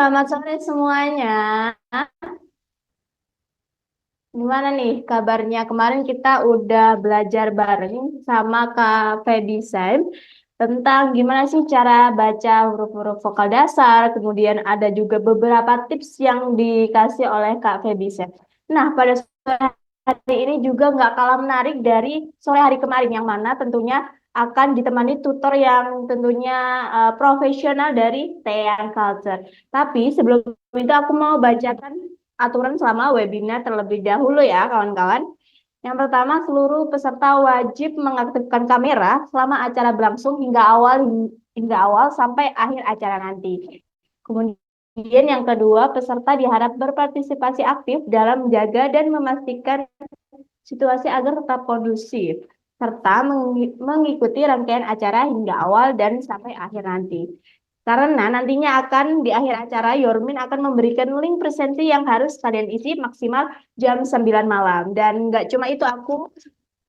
selamat sore semuanya. Gimana nih kabarnya? Kemarin kita udah belajar bareng sama Kak Feby Sam tentang gimana sih cara baca huruf-huruf vokal dasar. Kemudian ada juga beberapa tips yang dikasih oleh Kak Feby Sam. Nah, pada sore hari ini juga nggak kalah menarik dari sore hari kemarin, yang mana tentunya akan ditemani tutor yang tentunya profesional dari Tean Culture. Tapi sebelum itu aku mau bacakan aturan selama webinar terlebih dahulu ya, kawan-kawan. Yang pertama, seluruh peserta wajib mengaktifkan kamera selama acara berlangsung hingga awal sampai akhir acara nanti. Kemudian yang kedua, peserta diharap berpartisipasi aktif dalam menjaga dan memastikan situasi agar tetap kondusif, serta mengikuti rangkaian acara hingga awal dan sampai akhir nanti. Karena nantinya akan di akhir acara, Yormin akan memberikan link presentasi yang harus kalian isi maksimal jam 9 malam. Dan nggak cuma itu, aku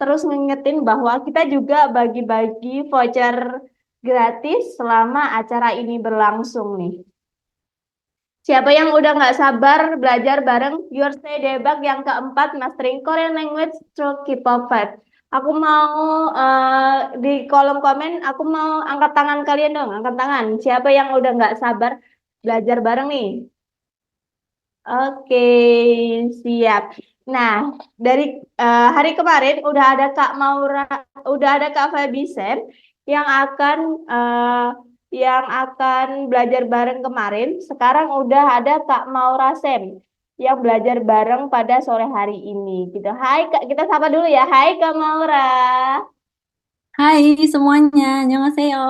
terus ngingetin bahwa kita juga bagi-bagi voucher gratis selama acara ini berlangsung nih. Siapa yang udah nggak sabar belajar bareng Your Stay Debug yang keempat, Mastering Korean Language through K-pop Vibe? Aku mau di kolom komen, aku mau angkat tangan kalian dong, angkat tangan. Siapa yang udah nggak sabar belajar bareng nih? Oke, siap. Nah, dari hari kemarin udah ada Kak Fabi Sen yang akan eh, belajar bareng kemarin. Sekarang udah ada Kak Maura Sen yang belajar bareng pada sore hari ini. Gitu. Hai Kak, kita sapa dulu ya. Hai Kak Maura. Hai semuanya, annyeonghaseyo.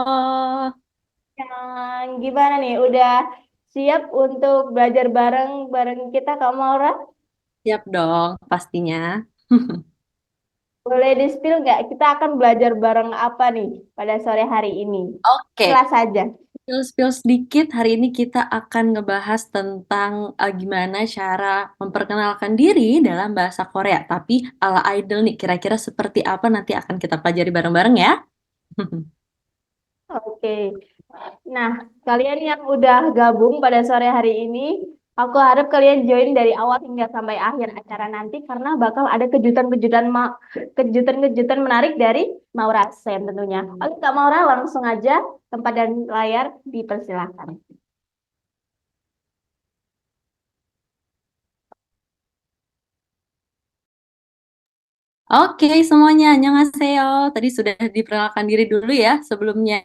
Gimana nih? Udah siap untuk belajar bareng bareng kita Kak Maura? Siap dong, pastinya. Boleh di-spill nggak? Kita akan belajar bareng apa nih pada sore hari ini? Oke, Kelas saja. spill-spill sedikit. Hari ini kita akan ngebahas tentang gimana cara memperkenalkan diri dalam bahasa Korea. Tapi ala idol nih, kira-kira seperti apa nanti akan kita pelajari bareng-bareng ya. Oke. Nah, kalian yang udah gabung pada sore hari ini, aku harap kalian join dari awal hingga sampai akhir acara nanti karena bakal ada kejutan-kejutan menarik dari Maura Sen tentunya. Oke, Kak Maura, langsung aja tempat dan layar dipersilahkan. Oke semuanya, annyeonghaseyo. Tadi sudah diperkenalkan diri dulu ya sebelumnya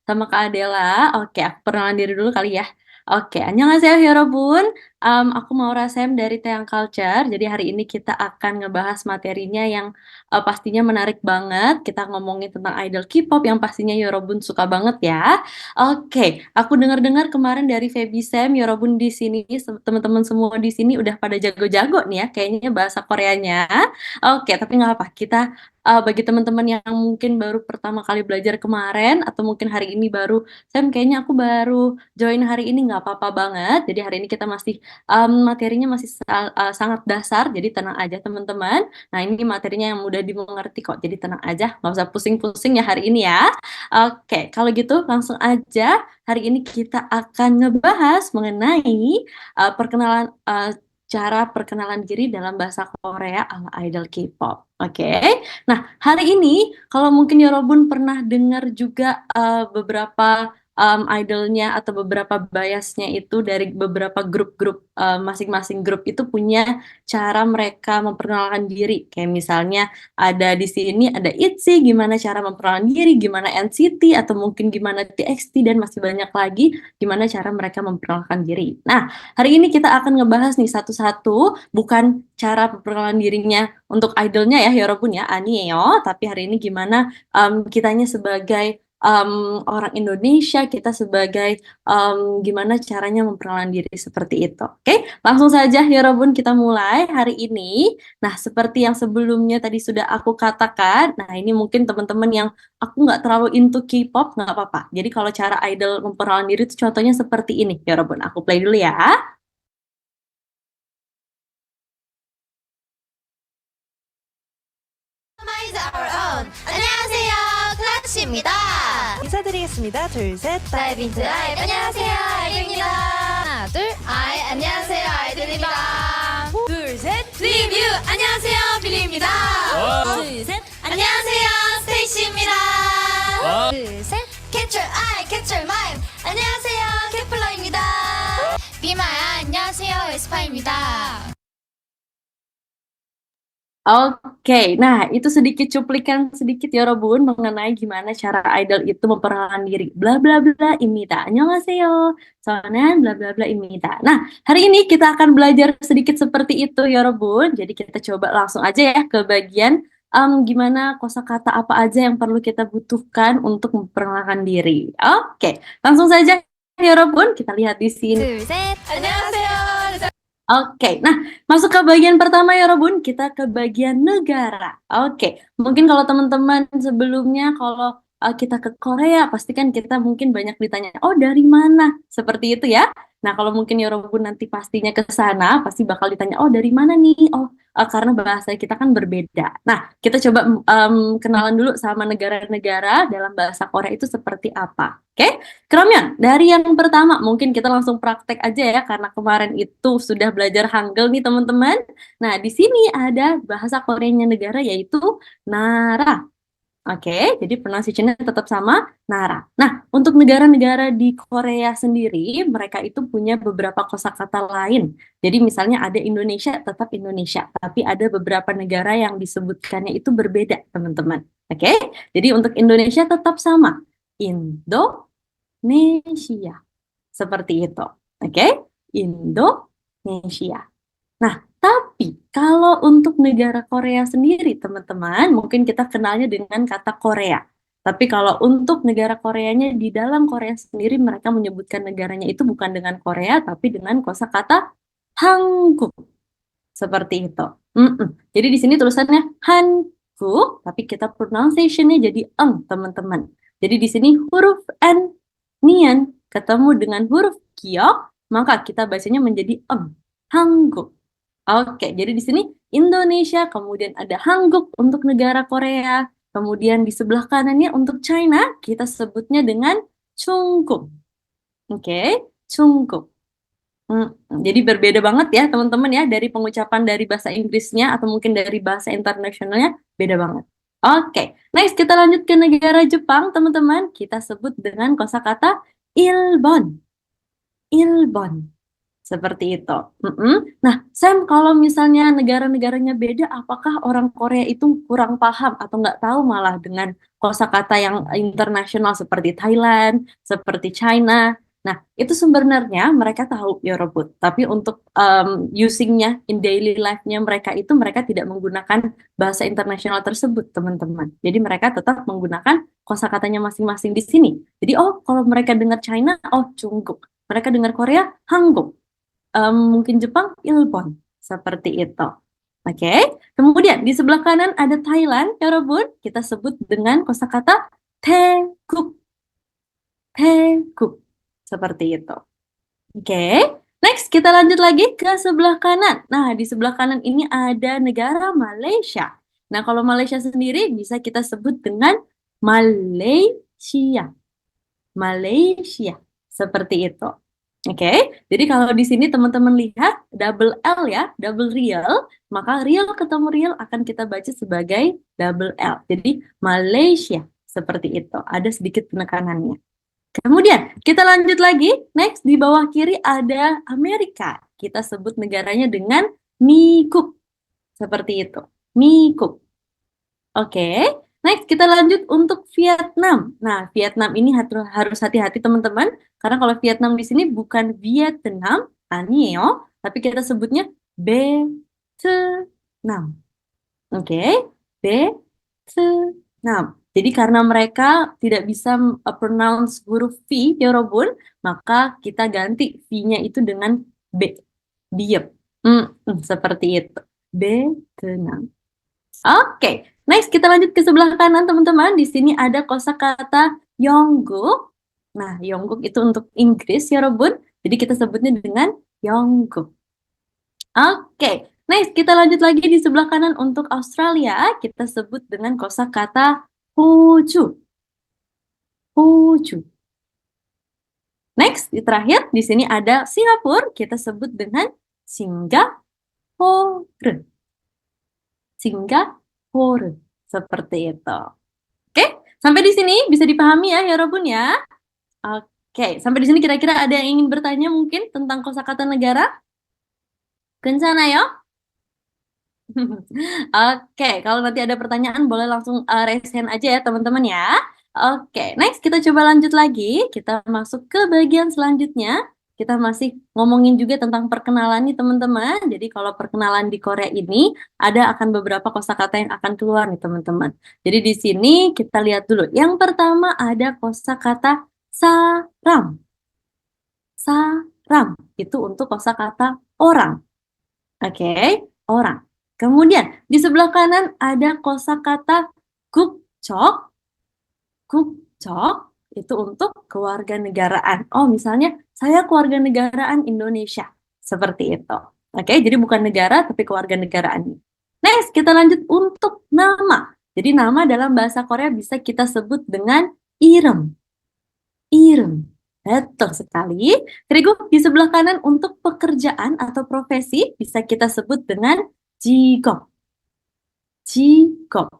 sama Kak Adela. Oke, aku perkenalan diri dulu kali ya. Oke, annyeonghaseyo Yorobun. Aku mau Rasem dari Teang Culture. Jadi hari ini kita akan ngebahas materinya yang pastinya menarik banget. Kita ngomongin tentang idol K-pop yang pastinya Yorobun suka banget ya. Oke, aku dengar-dengar kemarin dari Feby Sam, Yorobun di sini, teman-teman semua di sini udah pada jago-jago nih ya, kayaknya bahasa Koreanya. Oke, tapi nggak apa. Kita bagi teman-teman yang mungkin baru pertama kali belajar kemarin atau mungkin hari ini baru, Sam kayaknya aku baru join hari ini nggak apa-apa banget. Jadi hari ini kita masih materinya masih sangat dasar. Jadi tenang aja teman-teman. Nah ini materinya yang mudah dimengerti kok. Jadi tenang aja, nggak usah pusing-pusing ya hari ini ya. Oke, kalau gitu langsung aja. Hari ini kita akan ngebahas mengenai perkenalan cara perkenalan diri dalam bahasa Korea ala idol K-pop. Oke. Nah, hari ini kalau mungkin Yorobun pernah dengar juga beberapa idolnya atau beberapa biasnya itu dari beberapa grup-grup masing-masing grup itu punya cara mereka memperkenalkan diri. Kayak misalnya ada di sini ada ITZY, gimana cara memperkenalkan diri, gimana NCT atau mungkin gimana TXT dan masih banyak lagi gimana cara mereka memperkenalkan diri. Nah, hari ini kita akan ngebahas nih satu-satu, bukan cara perkenalan dirinya untuk idolnya ya, Yorobun ya, Anio, tapi hari ini gimana kitanya sebagai orang Indonesia, kita sebagai gimana caranya memperkenalkan diri seperti itu. Oke, langsung saja Yorobun kita mulai hari ini. Nah, seperti yang sebelumnya tadi sudah aku katakan, nah ini mungkin teman-teman yang aku nggak terlalu into K-pop, nggak apa-apa. Jadi kalau cara idol memperkenalkan diri itu contohnya seperti ini, Yorobun. Aku play dulu ya. Our own. 안녕하세요. 클래식 스테이시입니다. 인사드리겠습니다. 둘, 셋. 다이빙 드라이브. 안녕하세요, 아이들입니다. 하나, 둘. 안녕하세요, 아이들입니다. 둘, 셋. 리뷰. 안녕하세요, 빌리입니다. 둘, 셋. 안녕하세요, 스테이시입니다. 둘, 셋. 캡처 아이, 캡처 마임. 안녕하세요, 케플러입니다. 비마야, 안녕하세요, 에스파입니다. Oke, nah itu sedikit cuplikan sedikit ya Robun mengenai gimana cara idol itu memperkenalkan diri. Bla bla bla imita. Annyeonghaseyo. Soalnya bla bla bla imita. Nah, hari ini kita akan belajar sedikit seperti itu ya Robun. Jadi kita coba langsung aja ya ke bagian gimana kosakata apa aja yang perlu kita butuhkan untuk memperkenalkan diri. Oke, langsung saja ya Robun, kita lihat di sini. 둘, 셋. 안녕하세요. Oke, nah masuk ke bagian pertama ya Robun, kita ke bagian negara. Oke, mungkin kalau teman-teman sebelumnya kalau kita ke Korea, pasti kan kita mungkin banyak ditanya, oh dari mana? Seperti itu ya. Nah kalau mungkin ya Robun nanti pastinya ke sana, pasti bakal ditanya, oh dari mana nih? Oh karena bahasa kita kan berbeda. Nah kita coba kenalan dulu sama negara-negara dalam bahasa Korea itu seperti apa. Oke? Keramyan, dari yang pertama mungkin kita langsung praktek aja ya karena kemarin itu sudah belajar Hangul nih teman-teman. Nah, di sini ada bahasa Koreanya negara yaitu Nara. Oke, jadi pronunciation-nya tetap sama Nara. Nah, untuk negara-negara di Korea sendiri, mereka itu punya beberapa kosakata lain. Jadi misalnya ada Indonesia, tetap Indonesia, tapi ada beberapa negara yang disebutkannya itu berbeda, teman-teman. Oke, jadi untuk Indonesia tetap sama. Indonesia. Seperti itu. Oke? Indonesia. Nah, tapi kalau untuk negara Korea sendiri, teman-teman, mungkin kita kenalnya dengan kata Korea. Tapi kalau untuk negara Koreanya di dalam Korea sendiri, mereka menyebutkan negaranya itu bukan dengan Korea, tapi dengan kosakata Hanguk. Seperti itu. Jadi di sini tulisannya Hanguk, tapi kita pronunciation-nya jadi teman-teman. Jadi di sini huruf N, nian, ketemu dengan huruf Kyok, maka kita bacanya menjadi Hanguk. Oke, jadi di sini Indonesia, kemudian ada Hanguk untuk negara Korea, kemudian di sebelah kanannya untuk China, kita sebutnya dengan Chungguk. Oke, Chungguk. Jadi berbeda banget ya teman-teman ya, dari pengucapan dari bahasa Inggrisnya atau mungkin dari bahasa internasionalnya, beda banget. Oke, next kita lanjut ke negara Jepang teman-teman, kita sebut dengan kosakata Ilbon. Ilbon. Seperti itu. Nah, Sam, kalau misalnya negara-negaranya beda, apakah orang Korea itu kurang paham atau nggak tahu malah dengan kosakata yang internasional seperti Thailand, seperti China? Nah, itu sebenarnya mereka tahu ya Robot. Tapi untuk usingnya in daily life-nya mereka itu mereka tidak menggunakan bahasa internasional tersebut, teman-teman. Jadi mereka tetap menggunakan kosakatanya masing-masing di sini. Jadi, oh, kalau mereka dengar China, oh, Chungguk. Mereka dengar Korea, Hanguk. Mungkin Jepang, Ilbon. Seperti itu. Oke. Kemudian di sebelah kanan ada Thailand, ya Robun. Kita sebut dengan kosakata Taeguk. Taeguk. Seperti itu. Oke. Next, kita lanjut lagi ke sebelah kanan. Nah, di sebelah kanan ini ada negara Malaysia. Nah, kalau Malaysia sendiri bisa kita sebut dengan Malaysia. Malaysia. Seperti itu. Oke, jadi kalau di sini teman-teman lihat double L ya, double real, maka real ketemu real akan kita baca sebagai double L. Jadi Malaysia seperti itu, ada sedikit penekanannya. Kemudian kita lanjut lagi, next di bawah kiri ada Amerika. Kita sebut negaranya dengan Mikuk. Seperti itu, Mikuk. Oke. Next, kita lanjut untuk Vietnam. Nah, Vietnam ini harus hati-hati teman-teman, karena kalau Vietnam di sini bukan Vietnam, 아니에요, tapi kita sebutnya Vietnam. Oke, Vietnam. Jadi karena mereka tidak bisa pronounce huruf V, ya Robun, maka kita ganti V-nya itu dengan B. Biep. Seperti itu. Vietnam. Oke. Next, kita lanjut ke sebelah kanan, teman-teman. Di sini ada kosakata Yongguk. Nah, Yongguk itu untuk Inggris, ya Robun. Jadi kita sebutnya dengan Yongguk. Oke. Next, kita lanjut lagi di sebelah kanan untuk Australia. Kita sebut dengan kosakata Hoju. 호주. Next, di terakhir di sini ada Singapura, kita sebut dengan Singapore. Singapore. Seperti itu. Oke, sampai di sini bisa dipahami ya, Yorobun ya. Oke, sampai di sini kira-kira ada yang ingin bertanya mungkin tentang kosakata negara? Kencana ya? Oke, kalau nanti ada pertanyaan boleh langsung raise hand aja ya teman-teman ya. Oke, next kita coba lanjut lagi. Kita masuk ke bagian selanjutnya. Kita masih ngomongin juga tentang perkenalan nih teman-teman. Jadi kalau perkenalan di Korea ini ada akan beberapa kosakata yang akan keluar nih teman-teman. Jadi di sini kita lihat dulu. Yang pertama ada kosakata saram. Saram itu untuk kosakata orang. Oke, orang. Kemudian di sebelah kanan ada kosakata 국적. 국적 itu untuk kewarganegaraan. Oh, misalnya saya kewarganegaraan Indonesia. Seperti itu. Oke, jadi bukan negara tapi kewarganegaraan. Next, kita lanjut untuk nama. Jadi nama dalam bahasa Korea bisa kita sebut dengan i름. I름. Betul sekali. Kerigu di sebelah kanan untuk pekerjaan atau profesi bisa kita sebut dengan 직업. 직업.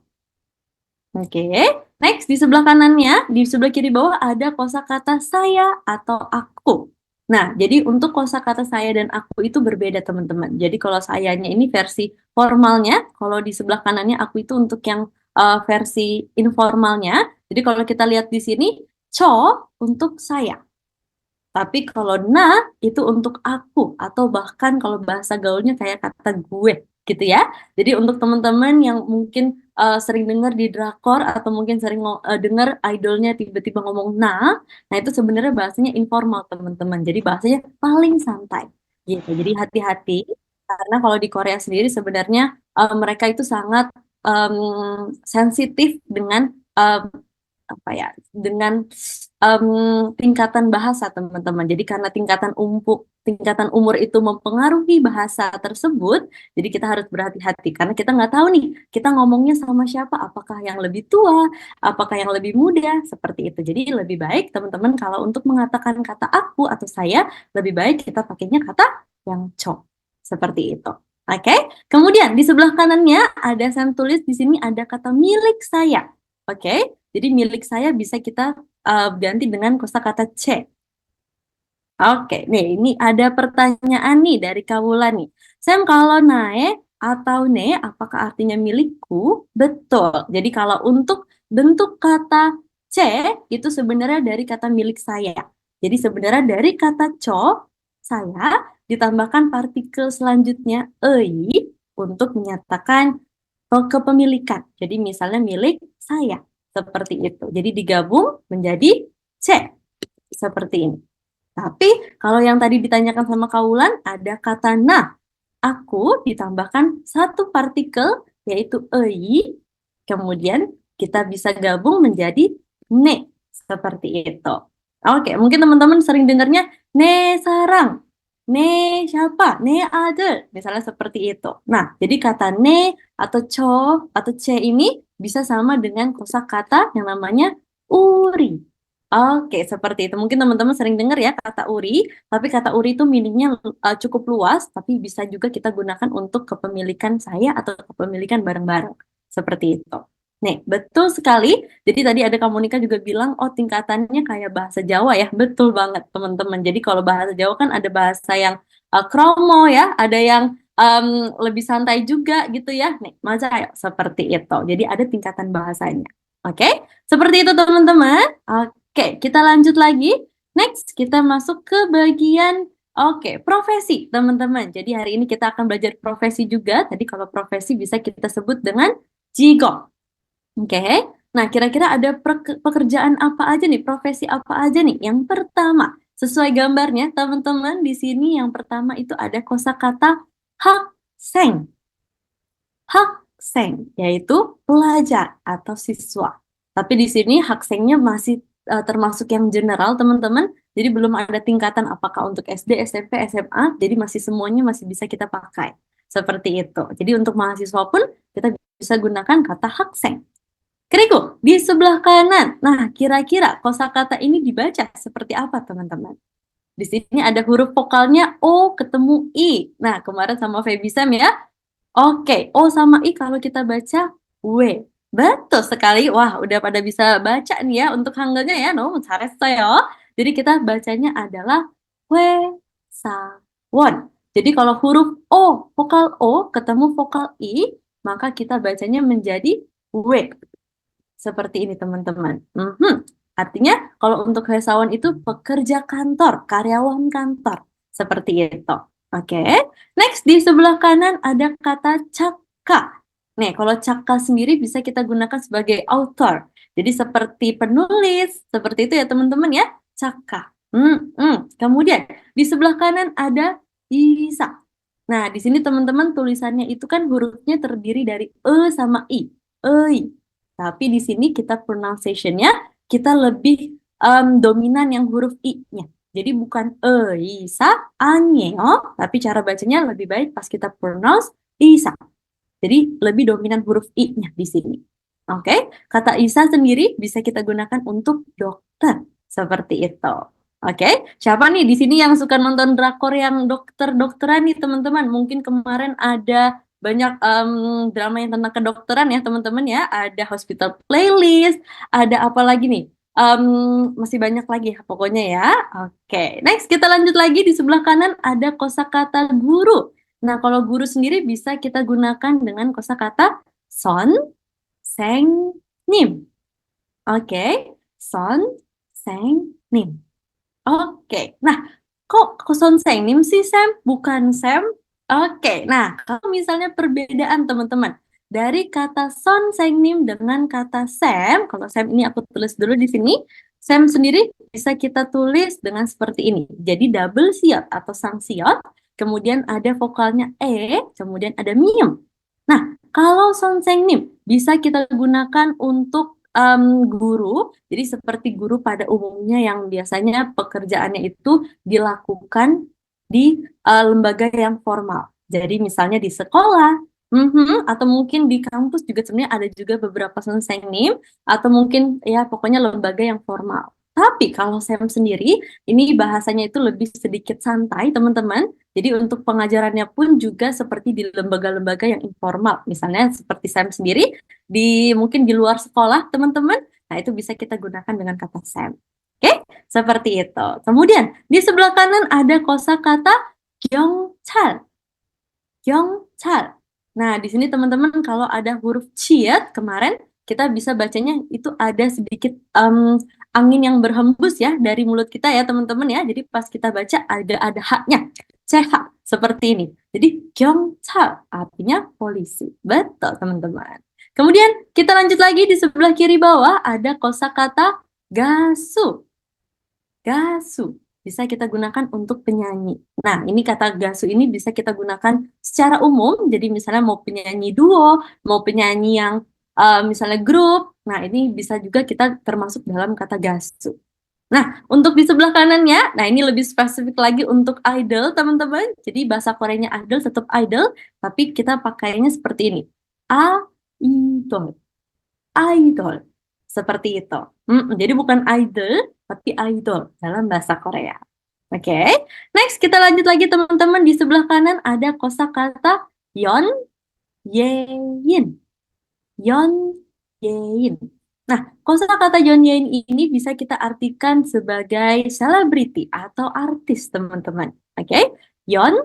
Oke. Next, di sebelah kanannya, di sebelah kiri bawah ada kosakata saya atau aku. Nah, jadi untuk kosakata saya dan aku itu berbeda, teman-teman. Jadi kalau sayanya ini versi formalnya, kalau di sebelah kanannya aku itu untuk yang versi informalnya. Jadi kalau kita lihat di sini, 저 untuk saya. Tapi kalau na itu untuk aku atau bahkan kalau bahasa gaulnya kayak kata gue gitu ya. Jadi untuk teman-teman yang mungkin sering dengar di drakor atau mungkin sering dengar idolnya tiba-tiba ngomong nah itu sebenarnya bahasanya informal teman-teman. Jadi bahasanya paling santai gitu. Jadi hati-hati karena kalau di Korea sendiri sebenarnya mereka itu sangat sensitif dengan apa ya dengan tingkatan bahasa teman-teman. Jadi karena tingkatan umur itu mempengaruhi bahasa tersebut, jadi kita harus berhati-hati karena kita nggak tahu nih kita ngomongnya sama siapa, apakah yang lebih tua, apakah yang lebih muda, seperti itu. Jadi lebih baik teman-teman kalau untuk mengatakan kata aku atau saya, lebih baik kita pakainya kata yang 저. Seperti itu. Oke. Kemudian di sebelah kanannya ada saya tulis di sini ada kata milik saya. Oke. Jadi milik saya bisa kita ganti dengan kosakata 제. Oke, nih ini ada pertanyaan nih dari Kawula nih. Sam, kalau nae atau ne, apakah artinya milikku? Betul. Jadi kalau untuk bentuk kata 제 itu sebenarnya dari kata milik saya. Jadi sebenarnya dari kata 저, saya, ditambahkan partikel selanjutnya ei untuk menyatakan kepemilikan. Jadi misalnya milik saya. Seperti itu. Jadi digabung menjadi C. Seperti ini. Tapi kalau yang tadi ditanyakan sama Kaulan, ada kata na. Aku ditambahkan satu partikel, yaitu ei. Kemudian kita bisa gabung menjadi ne. Seperti itu. Oke, mungkin teman-teman sering dengarnya ne sarang. Ne siapa? Ne ada. Misalnya seperti itu. Nah, jadi kata ne atau co atau c ini bisa sama dengan kosakata yang namanya uri. Oke, seperti itu. Mungkin teman-teman sering dengar ya kata uri, tapi kata uri itu meaningnya cukup luas, tapi bisa juga kita gunakan untuk kepemilikan saya atau kepemilikan barang-barang. Seperti itu. Nih, betul sekali. Jadi tadi ada Kamunika juga bilang, oh tingkatannya kayak bahasa Jawa ya. Betul banget teman-teman. Jadi kalau bahasa Jawa kan ada bahasa yang kromo ya, ada yang lebih santai juga gitu ya. Nih, masa ya seperti itu. Jadi ada tingkatan bahasanya. Oke, seperti itu teman-teman. Oke, kita lanjut lagi. Next, kita masuk ke bagian profesi teman-teman. Jadi hari ini kita akan belajar profesi juga. Tadi kalau profesi bisa kita sebut dengan 직업. Oke, nah kira-kira ada pekerjaan apa aja nih, profesi apa aja nih? Yang pertama, sesuai gambarnya teman-teman di sini yang pertama itu ada kosakata 학생. 학생 yaitu pelajar atau siswa. Tapi di sini 학생nya masih termasuk yang general teman-teman. Jadi belum ada tingkatan apakah untuk SD, SMP, SMA. Jadi masih semuanya masih bisa kita pakai. Seperti itu. Jadi untuk mahasiswa pun kita bisa gunakan kata 학생. Keriku, di sebelah kanan. Nah, kira-kira kosakata ini dibaca seperti apa, teman-teman? Di sini ada huruf vokalnya O ketemu I. Nah, kemarin sama Feby Sam ya. Oke, O sama I kalau kita baca W. Betul sekali. Wah, udah pada bisa baca nih ya untuk hangulnya ya. 너무 잘했어요. Jadi kita bacanya adalah 회사원. Jadi kalau huruf O, vokal O ketemu vokal I, maka kita bacanya menjadi W. Seperti ini teman-teman. Artinya kalau untuk karyawan itu pekerja kantor, karyawan kantor. Seperti itu. Oke. Next di sebelah kanan ada kata caka. Nih, kalau caka sendiri bisa kita gunakan sebagai author. Jadi seperti penulis, seperti itu ya teman-teman ya. Caka. Kemudian di sebelah kanan ada isa. Nah, di sini teman-teman tulisannya itu kan hurufnya terdiri dari e sama i. Ei. Tapi di sini kita pronunciation-nya kita lebih dominan yang huruf i-nya. Jadi bukan isa, añeo, tapi cara bacanya lebih baik pas kita pronounce isa. Jadi lebih dominan huruf i-nya di sini. Oke, kata isa sendiri bisa kita gunakan untuk dokter. Seperti itu. Oke, siapa nih di sini yang suka nonton drakor yang dokter-dokteran nih teman-teman? Mungkin kemarin ada banyak drama yang tentang kedokteran ya teman-teman ya. Ada Hospital Playlist, ada apa lagi nih? Masih banyak lagi pokoknya ya. Oke, next kita lanjut lagi di sebelah kanan ada kosakata guru. Nah, kalau guru sendiri bisa kita gunakan dengan kosakata son, seng, nim. Oke, son, seng, nim. Oke, nah kok seng nim sih Sam? Bukan Sam? Oke, nah kalau misalnya perbedaan teman-teman dari kata son seng nim dengan kata Sam, kalau Sam ini aku tulis dulu di sini, Sam sendiri bisa kita tulis dengan seperti ini. Jadi double siot atau sang siot, kemudian ada vokalnya kemudian ada miem. Nah, kalau son seng nim bisa kita gunakan untuk guru, jadi seperti guru pada umumnya yang biasanya pekerjaannya itu dilakukan di lembaga yang formal. Jadi misalnya di sekolah, atau mungkin di kampus juga sebenarnya ada juga beberapa nim atau mungkin ya pokoknya lembaga yang formal. Tapi kalau Sam sendiri, ini bahasanya itu lebih sedikit santai, teman-teman. Jadi untuk pengajarannya pun juga seperti di lembaga-lembaga yang informal. Misalnya seperti Sam sendiri, mungkin di luar sekolah, teman-teman. Nah, itu bisa kita gunakan dengan kata Sam. Oke, seperti itu. Kemudian, di sebelah kanan ada kosakata 경찰. 경찰. Nah, di sini teman-teman kalau ada huruf ciat kemarin, kita bisa bacanya itu ada sedikit angin yang berhembus ya dari mulut kita ya teman-teman ya. Jadi pas kita baca ada haknya. Ceha seperti ini. Jadi 경찰 artinya polisi. Betul teman-teman. Kemudian kita lanjut lagi di sebelah kiri bawah ada kosakata gasu. Gasu bisa kita gunakan untuk penyanyi. Nah, ini kata gasu ini bisa kita gunakan secara umum. Jadi misalnya mau penyanyi duo, mau penyanyi yang misalnya grup. Nah, ini bisa juga kita termasuk dalam kata gasu. Nah, untuk di sebelah kanannya, nah ini lebih spesifik lagi untuk idol, teman-teman. Jadi bahasa Koreanya idol tetap idol, tapi kita pakainya seperti ini. Idol. Idol. Seperti itu. Jadi bukan idol, tapi idol dalam bahasa Korea. Oke. Next, kita lanjut lagi teman-teman. Di sebelah kanan ada kosakata yon, yein. Yon, yein. Nah, kosakata yon yein ini bisa kita artikan sebagai selebriti atau artis, teman-teman. Oke? Yon,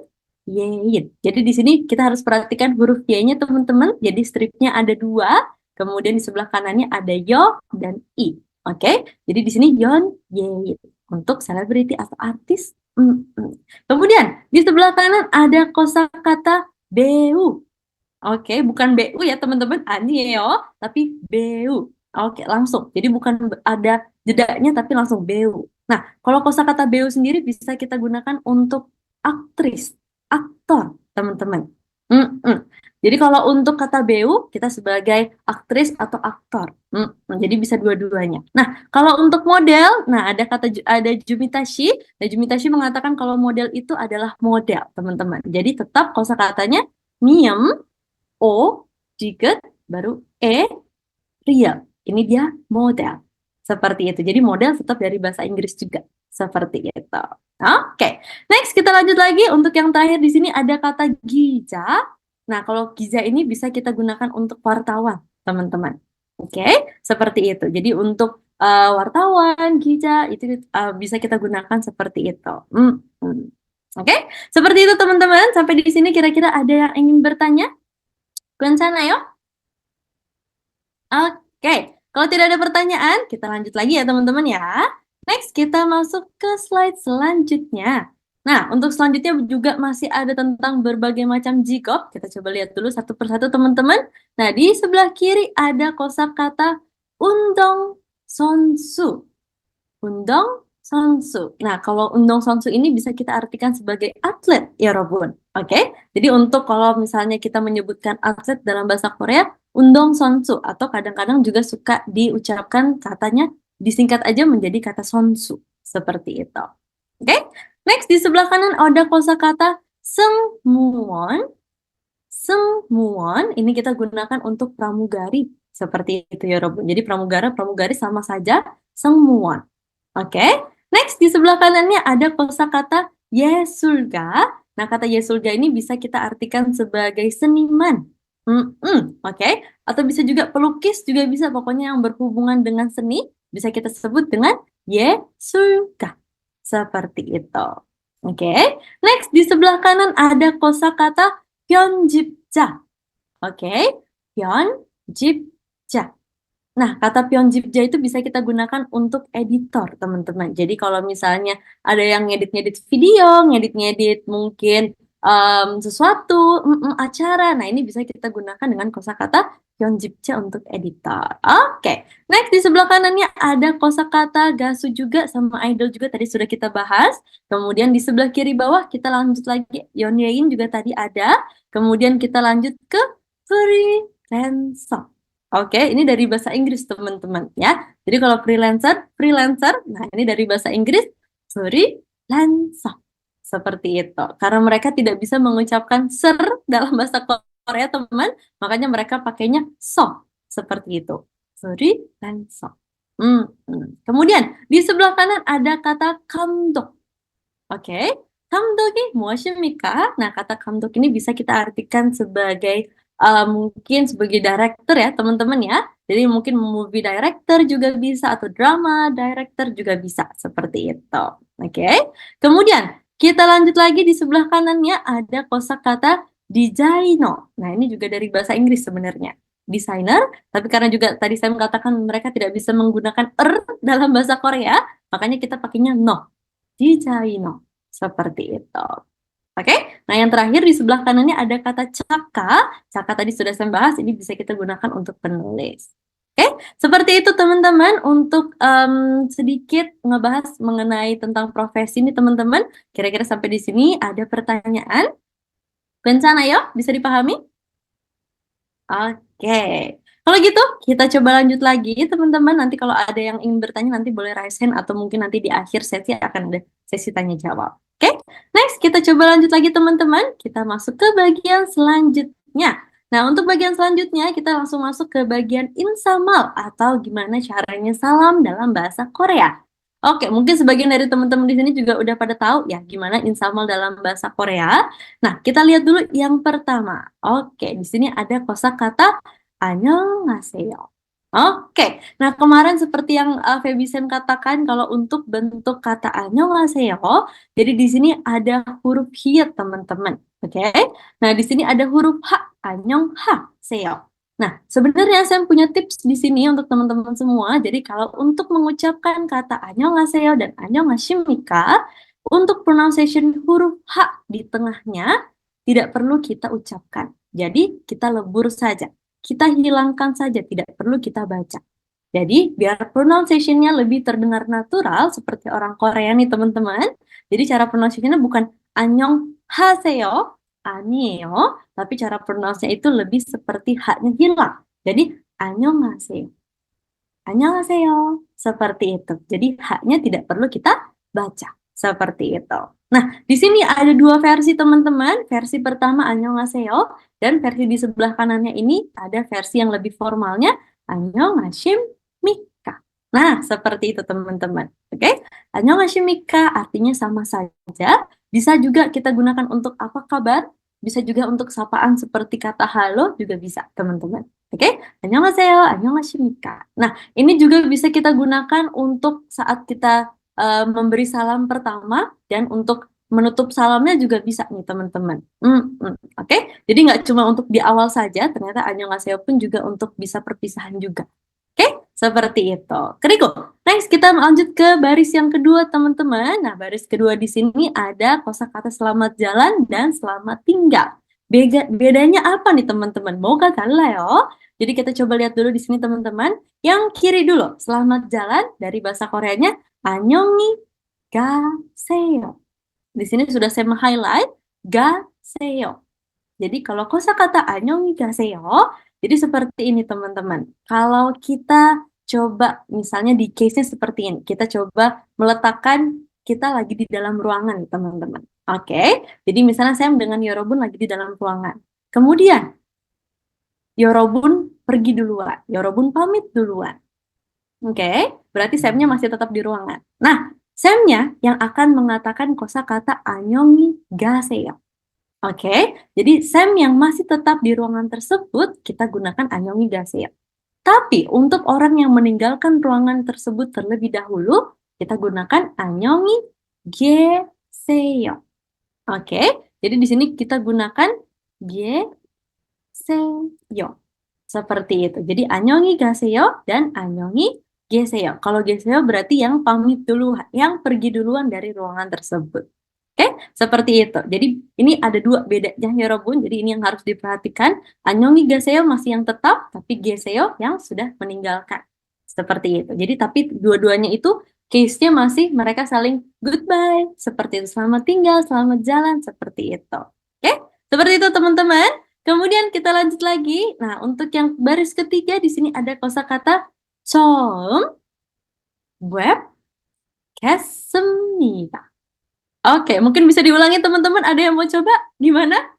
yein. Jadi di sini kita harus perhatikan huruf Y-nya, teman-teman. Jadi stripnya ada 2, kemudian di sebelah kanannya ada yo dan i. Oke? Jadi di sini yon, yein. Untuk selebriti atau artis. Kemudian, di sebelah kanan ada kosakata beu. Oke, bukan BU ya teman-teman, Anio, tapi BU. Oke, langsung. Jadi bukan ada jedanya, tapi langsung BU. Nah, kalau kosakata BU sendiri bisa kita gunakan untuk aktris, aktor, teman-teman. Jadi kalau untuk kata BU, kita sebagai aktris atau aktor. Jadi bisa dua-duanya. Nah, kalau untuk model, nah ada Jumitashi. Nah, Jumitashi mengatakan kalau model itu adalah model, teman-teman. Jadi tetap kosakatanya miem, O, jiget, baru E, real. Ini dia model. Seperti itu. Jadi model tetap dari bahasa Inggris juga. Seperti itu. Oke. Next kita lanjut lagi. Untuk yang terakhir di sini ada kata giza. Nah, kalau giza ini bisa kita gunakan untuk wartawan, teman-teman. Oke, seperti itu. Jadi untuk wartawan, giza itu bisa kita gunakan seperti itu. Oke, seperti itu teman-teman. Sampai di sini kira-kira ada yang ingin bertanya? Yuk. Oke, kalau tidak ada pertanyaan, kita lanjut lagi ya teman-teman ya. Next, kita masuk ke slide selanjutnya. Nah, untuk selanjutnya juga masih ada tentang berbagai macam jigop. Kita coba lihat dulu satu persatu teman-teman. Nah, di sebelah kiri ada kosakata undong sonsu. Undong sonsu. Nah, kalau undong sonsu ini bisa kita artikan sebagai atlet, ya Robun. Oke, jadi untuk kalau misalnya kita menyebutkan atlet dalam bahasa Korea, undong sonsu, atau kadang-kadang juga suka diucapkan katanya disingkat aja menjadi kata sonsu. Seperti itu. Oke, next di sebelah kanan ada kosakata seungmuon. Seungmuon ini kita gunakan untuk pramugari. Seperti itu ya Robun. Jadi pramugari sama saja seungmuon. Oke, next di sebelah kanannya ada kosakata yesulga. Nah, kata yesulga ini bisa kita artikan sebagai seniman. Oke, atau bisa juga pelukis juga bisa. Pokoknya yang berhubungan dengan seni bisa kita sebut dengan yesulga. Seperti itu. Oke, next di sebelah kanan ada kosakata pyonjibja. Oke, pyonjibja. Nah, kata pyonjibja itu bisa kita gunakan untuk editor, teman-teman. Jadi kalau misalnya ada yang ngedit-ngedit video, ngedit-ngedit mungkin sesuatu, acara. Nah, ini bisa kita gunakan dengan kosakata pyonjibja untuk editor. Oke, next di sebelah kanannya ada kosakata gasu juga sama idol juga tadi sudah kita bahas. Kemudian di sebelah kiri bawah kita lanjut lagi, Yeonyein juga tadi ada. Kemudian kita lanjut ke freelancer. Oke, ini dari bahasa Inggris teman-teman ya. Jadi kalau freelancer, nah ini dari bahasa Inggris freelancer. Seperti itu. Karena mereka tidak bisa mengucapkan ser dalam bahasa Korea teman, makanya mereka pakainya so. Seperti itu. Freelancer. Kemudian di sebelah kanan ada kata kamdok. Oke, kamdok이 무엇입니까? Nah, kata kamdok ini bisa kita artikan sebagai mungkin sebagai director ya teman-teman ya. Jadi mungkin movie director juga bisa atau drama director juga bisa seperti itu. Oke. Kemudian kita lanjut lagi di sebelah kanannya ada kosakata designer. Nah, ini juga dari bahasa Inggris sebenarnya. Designer, tapi karena juga tadi saya mengatakan mereka tidak bisa menggunakan dalam bahasa Korea, makanya kita pakainya no. Designer. Seperti itu. Oke, nah yang terakhir di sebelah kanannya ada kata caka. Caka tadi sudah saya bahas, ini bisa kita gunakan untuk penulis. Oke, seperti itu teman-teman untuk sedikit ngebahas mengenai tentang profesi ini teman-teman. Kira-kira sampai di sini ada pertanyaan? Bencana ya, bisa dipahami? Oke, kalau gitu kita coba lanjut lagi teman-teman. Nanti kalau ada yang ingin bertanya nanti boleh raise hand atau mungkin nanti di akhir sesi akan ada sesi tanya jawab. Oke, next kita coba lanjut lagi teman-teman. Kita masuk ke bagian selanjutnya. Nah, untuk bagian selanjutnya kita langsung masuk ke bagian insamal atau gimana caranya salam dalam bahasa Korea. Oke, mungkin sebagian dari teman-teman di sini juga udah pada tahu ya gimana insamal dalam bahasa Korea. Nah, kita lihat dulu yang pertama. Oke, di sini ada kosakata annyeonghaseyo. Oke, nah kemarin seperti yang Feby Sen katakan kalau untuk bentuk kata annyeonghaseyo, jadi di sini ada huruf hiet teman-teman. Oke, nah di sini ada huruf h, annyeonghaseyo. Nah, sebenarnya saya punya tips di sini untuk teman-teman semua. Jadi kalau untuk mengucapkan kata annyeonghaseyo dan annyeongha십니까, untuk pronunciation huruf h di tengahnya tidak perlu kita ucapkan. Jadi kita lebur saja. Kita hilangkan saja, tidak perlu kita baca. Jadi, biar pronunciation-nya lebih terdengar natural, seperti orang Korea nih teman-teman. Jadi, cara pronunciation-nya bukan annyeonghaseyo, 아니에요, tapi cara pronounce-nya itu lebih seperti H-nya hilang. Jadi, annyeonghaseyo. Annyeonghaseyo. Seperti itu. Jadi, H-nya tidak perlu kita baca. Seperti itu. Nah, di sini ada dua versi teman-teman. Versi pertama annyeonghaseyo dan versi di sebelah kanannya ini ada versi yang lebih formalnya annyeonghasim Nah, seperti itu teman-teman. Oke? Annyeonghasimika artinya sama saja. Bisa juga kita gunakan untuk apa kabar? Bisa juga untuk sapaan seperti kata halo juga bisa, teman-teman. Oke? Annyeonghaseyo, annyeonghasimika. Nah, ini juga bisa kita gunakan untuk saat kita memberi salam pertama dan untuk menutup salamnya juga bisa nih, teman-teman. Oke? Jadi nggak cuma untuk di awal saja, ternyata annyeonghaseyo pun juga untuk bisa perpisahan juga. Oke, seperti itu. Keriku. Next, kita lanjut ke baris yang kedua, teman-teman. Nah, baris kedua di sini ada kosakata selamat jalan dan selamat tinggal. Bedanya apa nih, teman-teman? Moga ya. Jadi kita coba lihat dulu di sini, teman-teman. Yang kiri dulu, selamat jalan dari bahasa Koreanya annyeonghi gaseyo. Di sini sudah saya highlight gaseyo. Jadi kalau kosakata annyeonghaseyo, jadi seperti ini teman-teman. Kalau kita coba misalnya di case-nya seperti ini, kita coba meletakkan kita lagi di dalam ruangan teman-teman. Oke, jadi misalnya saya dengan Yorobun lagi di dalam ruangan. Kemudian Yorobun pergi duluan, Yorobun pamit duluan. Oke, berarti Sam-nya masih tetap di ruangan. Nah, Sam-nya yang akan mengatakan kosakata annyeonghaseyo. Oke, jadi Sam yang masih tetap di ruangan tersebut, kita gunakan annyeonghaseyo. Tapi untuk orang yang meninggalkan ruangan tersebut terlebih dahulu, kita gunakan annyeonghaseyo. Oke, jadi di sini kita gunakan geseyo. Seperti itu. Jadi annyeonghaseyo dan annyeonghaseyo. Kalau geseyo berarti yang pamit duluan, yang pergi duluan dari ruangan tersebut. Oke, seperti itu. Jadi ini ada dua bedanya Yorobun. Jadi ini yang harus diperhatikan. Annyeonghaseyo masih yang tetap, tapi geseyo yang sudah meninggalkan. Seperti itu. Jadi tapi dua-duanya itu case-nya masih mereka saling goodbye. Seperti itu. Selamat tinggal, selamat jalan. Seperti itu. Oke, seperti itu teman-teman. Kemudian kita lanjut lagi. Nah, untuk yang baris ketiga di sini ada kosakata 처음 뵙겠습니다. Oke, mungkin bisa diulangi teman-teman. Ada yang mau coba? Gimana?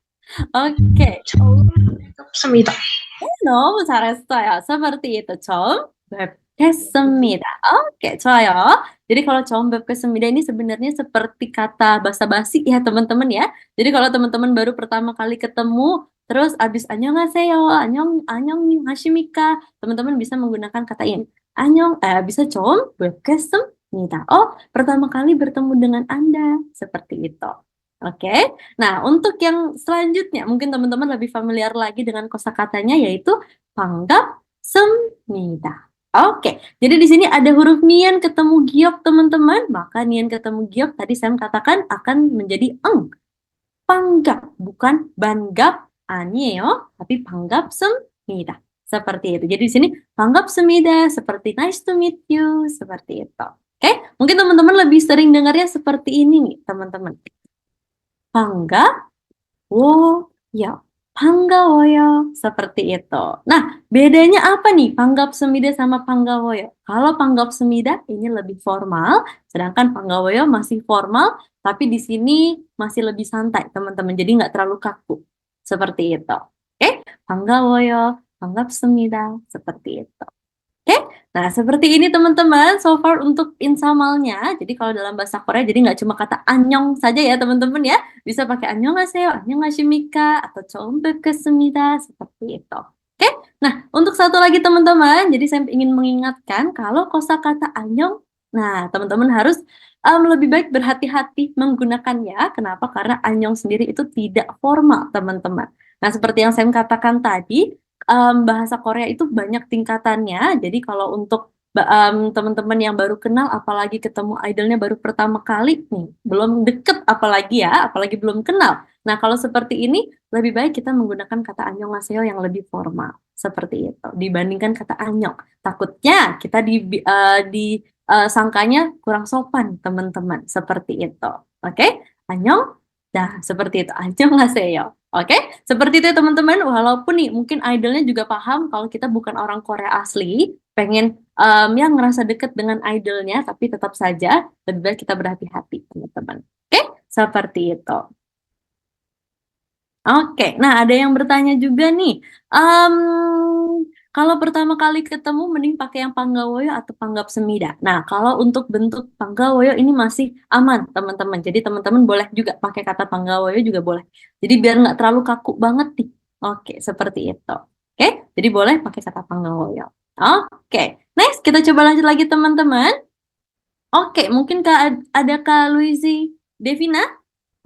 Oke. 습니다. 너무 잘했어요. Seperti itu. 처음 뵙겠습니다. Oke, 좋아요. Jadi kalau 처음 뵙겠습니다 ini sebenarnya seperti kata basa-basi ya teman-teman ya. Jadi kalau teman-teman baru pertama kali ketemu, terus abis annyeonghaseyo, annyeonghasimika, teman-teman bisa menggunakan kata ini. Bisa 처음 뵙겠습니다. Oh, pertama kali bertemu dengan Anda. Seperti itu. Oke. Nah, untuk yang selanjutnya, mungkin teman-teman lebih familiar lagi dengan kosakatanya, yaitu 반갑습니다. Oke, jadi di sini ada huruf nian ketemu giok, teman-teman. Maka nian ketemu giok tadi saya katakan akan menjadi eng. Panggap, bukan banggap, 아니에요, tapi 반갑습니다. Seperti itu. Jadi di sini 반갑습니다, seperti nice to meet you, seperti itu. Oke, mungkin teman-teman lebih sering dengarnya seperti ini nih, teman-teman. 반가워요. 반가워요. Seperti itu. Nah, bedanya apa nih 반갑습니다 sama 반가워요? Kalau 반갑습니다 ini lebih formal, sedangkan 반가워요 masih formal, tapi di sini masih lebih santai, teman-teman. Jadi nggak terlalu kaku. Seperti itu. Oke? 반가워요. 반갑습니다. Seperti itu. Oke, nah seperti ini teman-teman, so far untuk insamalnya. Jadi kalau dalam bahasa Korea, jadi nggak cuma kata annyeong saja ya teman-teman ya. Bisa pakai annyeonghaseyo, annyeonghasimika, atau 처음 뵙겠습니다, seperti itu. Oke, nah untuk satu lagi teman-teman, jadi saya ingin mengingatkan kalau kosakata annyeong, nah teman-teman harus lebih baik berhati-hati menggunakannya. Kenapa? Karena annyeong sendiri itu tidak formal teman-teman. Nah seperti yang saya katakan tadi, bahasa Korea itu banyak tingkatannya. Jadi kalau untuk teman-teman yang baru kenal, apalagi ketemu idolnya baru pertama kali nih, belum deket apalagi ya, apalagi belum kenal. Nah kalau seperti ini, lebih baik kita menggunakan kata annyeonghaseyo yang lebih formal. Seperti itu, dibandingkan kata annyeong. Takutnya kita sangkanya kurang sopan, teman-teman. Seperti itu. Oke? Annyeong. Nah, seperti itu. Annyeonghaseyo. Oke, seperti itu ya teman-teman. Walaupun nih mungkin idolnya juga paham kalau kita bukan orang Korea asli, pengen yang ngerasa deket dengan idolnya, tapi tetap saja lebih baik kita berhati-hati teman-teman. Oke, seperti itu. Oke, nah ada yang bertanya juga nih, Kalau pertama kali ketemu mending pakai yang panggawoyo atau panggap semida. Nah, kalau untuk bentuk panggawoyo ini masih aman, teman-teman. Jadi teman-teman boleh juga pakai kata panggawoyo juga boleh. Jadi biar nggak terlalu kaku banget nih. Oke, seperti itu. Oke, jadi boleh pakai kata panggawoyo. Oke, next kita coba lanjut lagi teman-teman. Oke, mungkin ada Kak Luizi Devina?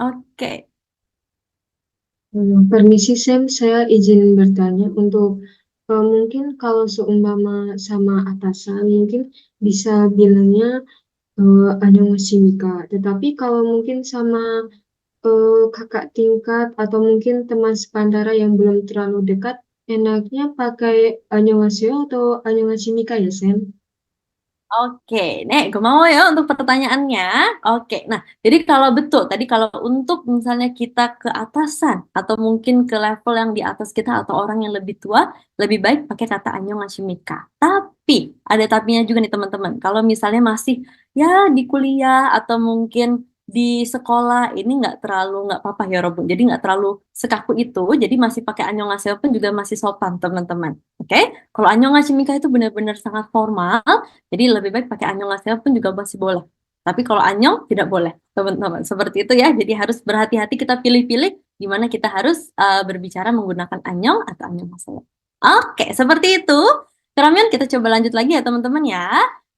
Oke. Permisi Sam, saya izin bertanya untuk mungkin kalau seumpama sama atasan mungkin bisa bilangnya annyeonghasimnika. Tetapi kalau mungkin sama kakak tingkat atau mungkin teman sepantara yang belum terlalu dekat, enaknya pakai annyeonghaseyo atau annyeonghasimnika ya Sam? Oke, Nek, gue mau ya untuk pertanyaannya. Oke, nah, jadi kalau betul, tadi kalau untuk misalnya kita ke atasan, atau mungkin ke level yang di atas kita, atau orang yang lebih tua, lebih baik pakai kata annyeonghasimnika. Tapi, ada tapinya juga nih teman-teman. Kalau misalnya masih, ya di kuliah, atau mungkin di sekolah, ini nggak apa-apa ya, Robun. Jadi nggak terlalu sekaku itu, jadi masih pakai annyeonghaseyo pun juga masih sopan, teman-teman. Oke, kalau annyeonghasimnika itu benar-benar sangat formal, jadi lebih baik pakai annyeonghaseyo pun juga masih boleh. Tapi kalau annyeong tidak boleh, teman-teman. Seperti itu ya. Jadi harus berhati-hati kita pilih-pilih gimana kita harus berbicara menggunakan annyeong atau annyeonghaseyo. Oke, seperti itu. Keramyan kita coba lanjut lagi ya teman-teman ya.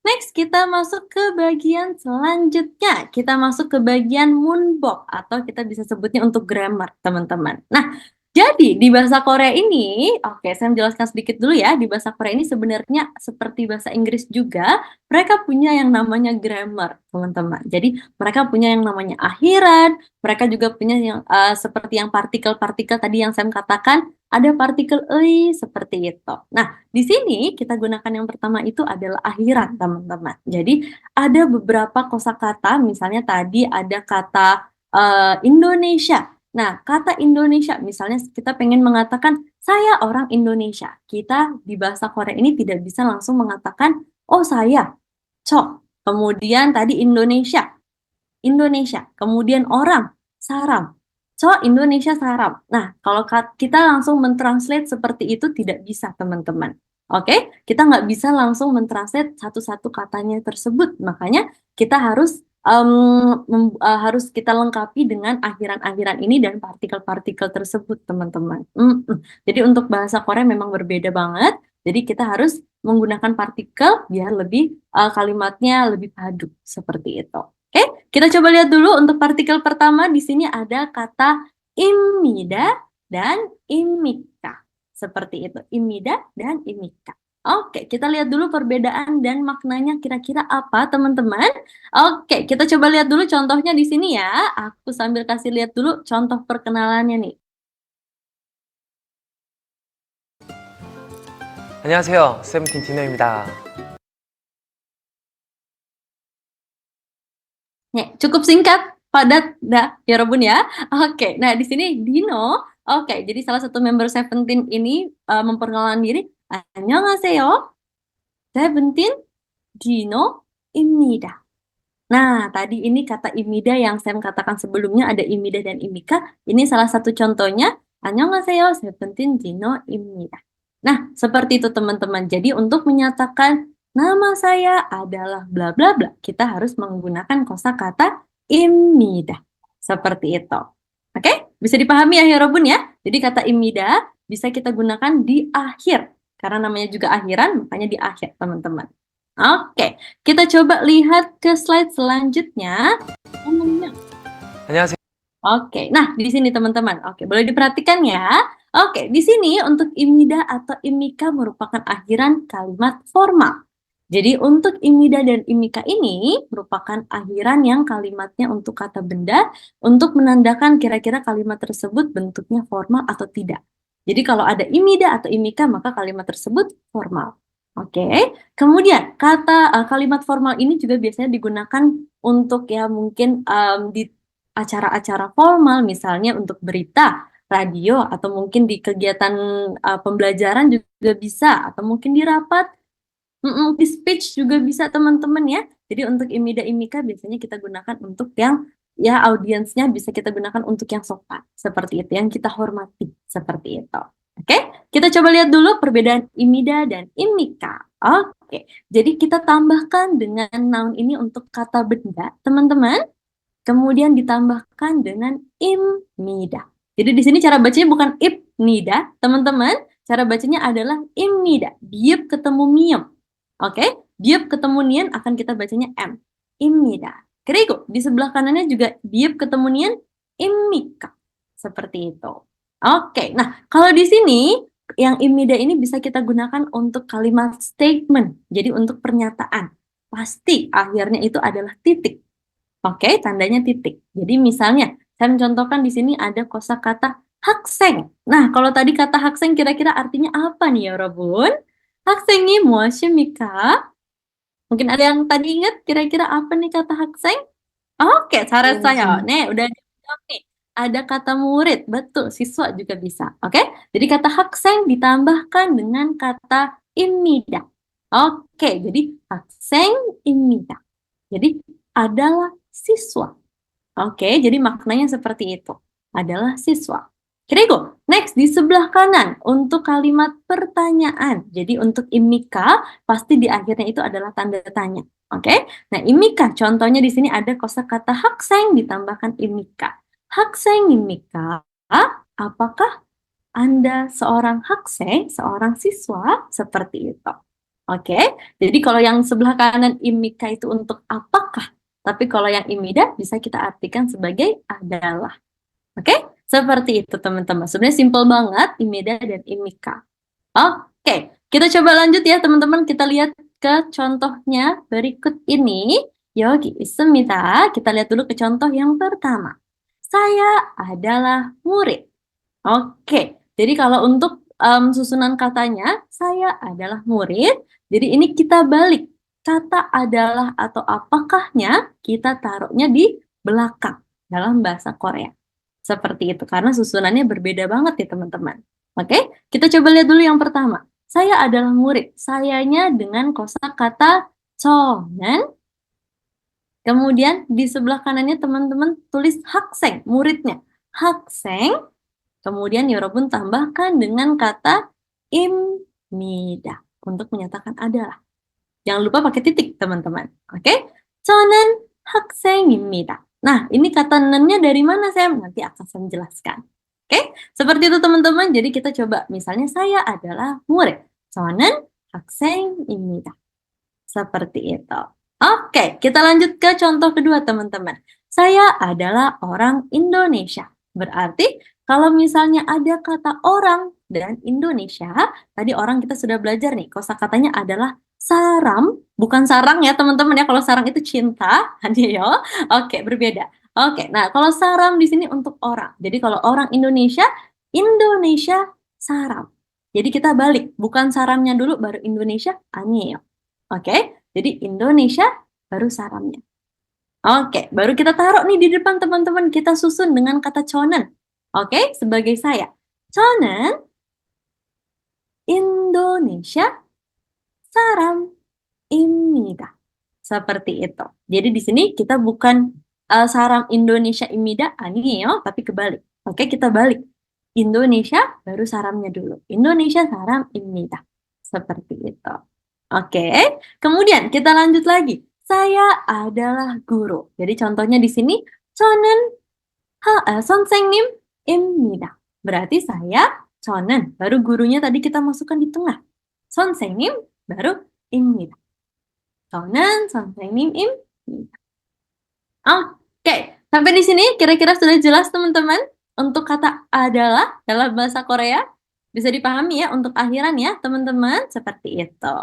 Next kita masuk ke bagian selanjutnya. Kita masuk ke bagian munbok atau kita bisa sebutnya untuk grammar, teman-teman. Nah, jadi di bahasa Korea ini, oke, saya menjelaskan sedikit dulu ya. Di bahasa Korea ini sebenarnya seperti bahasa Inggris juga, mereka punya yang namanya grammar, teman-teman. Jadi mereka punya yang namanya akhiran, mereka juga punya yang seperti yang partikel-partikel tadi yang saya katakan, ada partikel ei seperti itu. Nah, di sini kita gunakan yang pertama itu adalah akhiran, teman-teman. Jadi ada beberapa kosakata, misalnya tadi ada kata Indonesia. Nah, kata Indonesia, misalnya kita pengen mengatakan, saya orang Indonesia. Kita di bahasa Korea ini tidak bisa langsung mengatakan, oh saya, cok. Kemudian tadi Indonesia, Indonesia. Kemudian orang, saram. Cok, Indonesia, saram. Nah, kalau kita langsung mentranslate seperti itu tidak bisa, teman-teman. Oke, kita nggak bisa langsung mentranslate satu-satu katanya tersebut. Makanya kita harus harus kita lengkapi dengan akhiran-akhiran ini dan partikel-partikel tersebut, teman-teman. Jadi untuk bahasa Korea memang berbeda banget. Jadi kita harus menggunakan partikel biar lebih kalimatnya lebih padu seperti itu. Oke, kita coba lihat dulu untuk partikel pertama. Di sini ada kata imida dan imika. Seperti itu, imida dan imika. Oke, kita lihat dulu perbedaan dan maknanya kira-kira apa, teman-teman. Oke, kita coba lihat dulu contohnya di sini ya. Aku sambil kasih lihat dulu contoh perkenalannya nih. 안녕하세요. 세븐틴 디노입니다. Cukup singkat, padat, dah, ya Robun ya. Oke, nah di sini Dino. Oke, jadi salah satu member Seventeen ini memperkenalkan diri. 안녕하세요. Seventeen Dino입니다. Nah, tadi ini kata imida yang saya katakan sebelumnya ada imida dan imika. Ini salah satu contohnya. 안녕하세요. Seventeen Dino입니다. Nah, seperti itu teman-teman. Jadi untuk menyatakan nama saya adalah bla bla bla, kita harus menggunakan kosakata imida. Seperti itu. Oke? Bisa dipahami ya Robun ya? Jadi kata imida bisa kita gunakan di akhir. Karena namanya juga akhiran, makanya di akhir, teman-teman. Oke, kita coba lihat ke slide selanjutnya. 안녕하세요. Oke, nah di sini teman-teman. Oke, boleh diperhatikan ya. Oke, di sini untuk imida atau imika merupakan akhiran kalimat formal. Jadi untuk imida dan imika ini merupakan akhiran yang kalimatnya untuk kata benda untuk menandakan kira-kira kalimat tersebut bentuknya formal atau tidak. Jadi kalau ada imida atau imika maka kalimat tersebut formal. Oke, kemudian kalimat formal ini juga biasanya digunakan untuk ya mungkin di acara-acara formal, misalnya untuk berita, radio, atau mungkin di kegiatan pembelajaran juga bisa, atau mungkin di rapat, di speech juga bisa teman-teman ya. Jadi untuk imida imika biasanya kita gunakan untuk yang audiensnya bisa kita gunakan untuk yang sopan, seperti itu, yang kita hormati, seperti itu. Oke, kita coba lihat dulu perbedaan imida dan imika. Oke, jadi kita tambahkan dengan noun ini untuk kata benda, teman-teman. Kemudian ditambahkan dengan imida. Jadi di sini cara bacanya bukan ibnida, teman-teman. Cara bacanya adalah imida. Diep ketemu miem. Oke, diep ketemu nien akan kita bacanya m. Imida. Kerigo, di sebelah kanannya juga diep ketemu nien, imika. Seperti itu. Oke, nah kalau di sini yang imida ini bisa kita gunakan untuk kalimat statement. Jadi untuk pernyataan. Pasti akhirnya itu adalah titik. Oke, tandanya titik. Jadi misalnya, saya mencontohkan di sini ada kosakata hakseng. Nah, kalau tadi kata hakseng kira-kira artinya apa nih ya, Robun? Haksengi muasyimika? Mungkin ada yang tadi ingat kira-kira apa nih kata hakseng? Oke, cara saya. Nih, udah dijawab nih. Ada kata murid, betul, siswa juga bisa. Oke, jadi kata hakseng ditambahkan dengan kata imida. Oke, jadi hakseng imida. Jadi adalah siswa. Oke, jadi maknanya seperti itu. Adalah siswa. Kirigo. Next, di sebelah kanan untuk kalimat pertanyaan. Jadi untuk imika, pasti di akhirnya itu adalah tanda tanya. Oke, nah imika contohnya di sini ada kosakata hakseng ditambahkan imika. Hakseng imika, apakah Anda seorang hakseng, seorang siswa? Seperti itu. Oke, jadi kalau yang sebelah kanan imika itu untuk apakah? Tapi kalau yang imida bisa kita artikan sebagai adalah. Oke, seperti itu teman-teman. Sebenarnya simple banget imida dan imika. Oke, kita coba lanjut ya teman-teman. Kita lihat ke contohnya berikut ini. Yogi ismita. Kita lihat dulu ke contoh yang pertama. Saya adalah murid. Oke, jadi kalau untuk susunan katanya, saya adalah murid. Jadi ini kita balik. Kata adalah atau apakahnya kita taruhnya di belakang dalam bahasa Korea. Seperti itu, karena susunannya berbeda banget ya teman-teman. Oke, kita coba lihat dulu yang pertama. Saya adalah murid. Sayanya dengan kosakata 저는. Kemudian di sebelah kanannya teman-teman tulis hakseng, muridnya. Hakseng. Kemudian 여러분 tambahkan dengan kata imida untuk menyatakan adalah. Jangan lupa pakai titik, teman-teman. Oke? 저는 학생입니다. Nah, ini kata nennya dari mana, Sam? Nanti akan saya jelaskan. Oke? Seperti itu, teman-teman. Jadi kita coba. Misalnya, saya adalah murid. 저는 학생입니다. Seperti itu. Oke, kita lanjut ke contoh kedua, teman-teman. Saya adalah orang Indonesia. Berarti, kalau misalnya ada kata orang dan Indonesia, tadi orang kita sudah belajar nih, kosakatanya adalah saram, bukan sarang ya teman-teman ya. Kalau sarang itu cinta, ya. Oke, berbeda. Oke, nah kalau saram di sini untuk orang. Jadi kalau orang Indonesia, Indonesia saram. Jadi kita balik, bukan saramnya dulu baru Indonesia, ya. Oke, jadi Indonesia baru saramnya. Oke, baru kita taruh nih di depan teman-teman, kita susun dengan kata chonen. Oke, sebagai saya. 저는 Indonesia saram입니다. Seperti itu. Jadi di sini kita bukan saram Indonesia imida ya, tapi kebalik. Oke, kita balik. Indonesia baru saramnya dulu. Indonesia saram입니다. Seperti itu. Oke, kemudian kita lanjut lagi. Saya adalah guru. Jadi contohnya di sini 저는 선생님입니다. Berarti saya 저는 baru gurunya tadi kita masukkan di tengah. 선생님 baru 입니다. 저는 선생님입니다. Oke, sampai di sini kira-kira sudah jelas teman-teman untuk kata adalah dalam bahasa Korea. Bisa dipahami ya untuk akhiran ya teman-teman, seperti itu.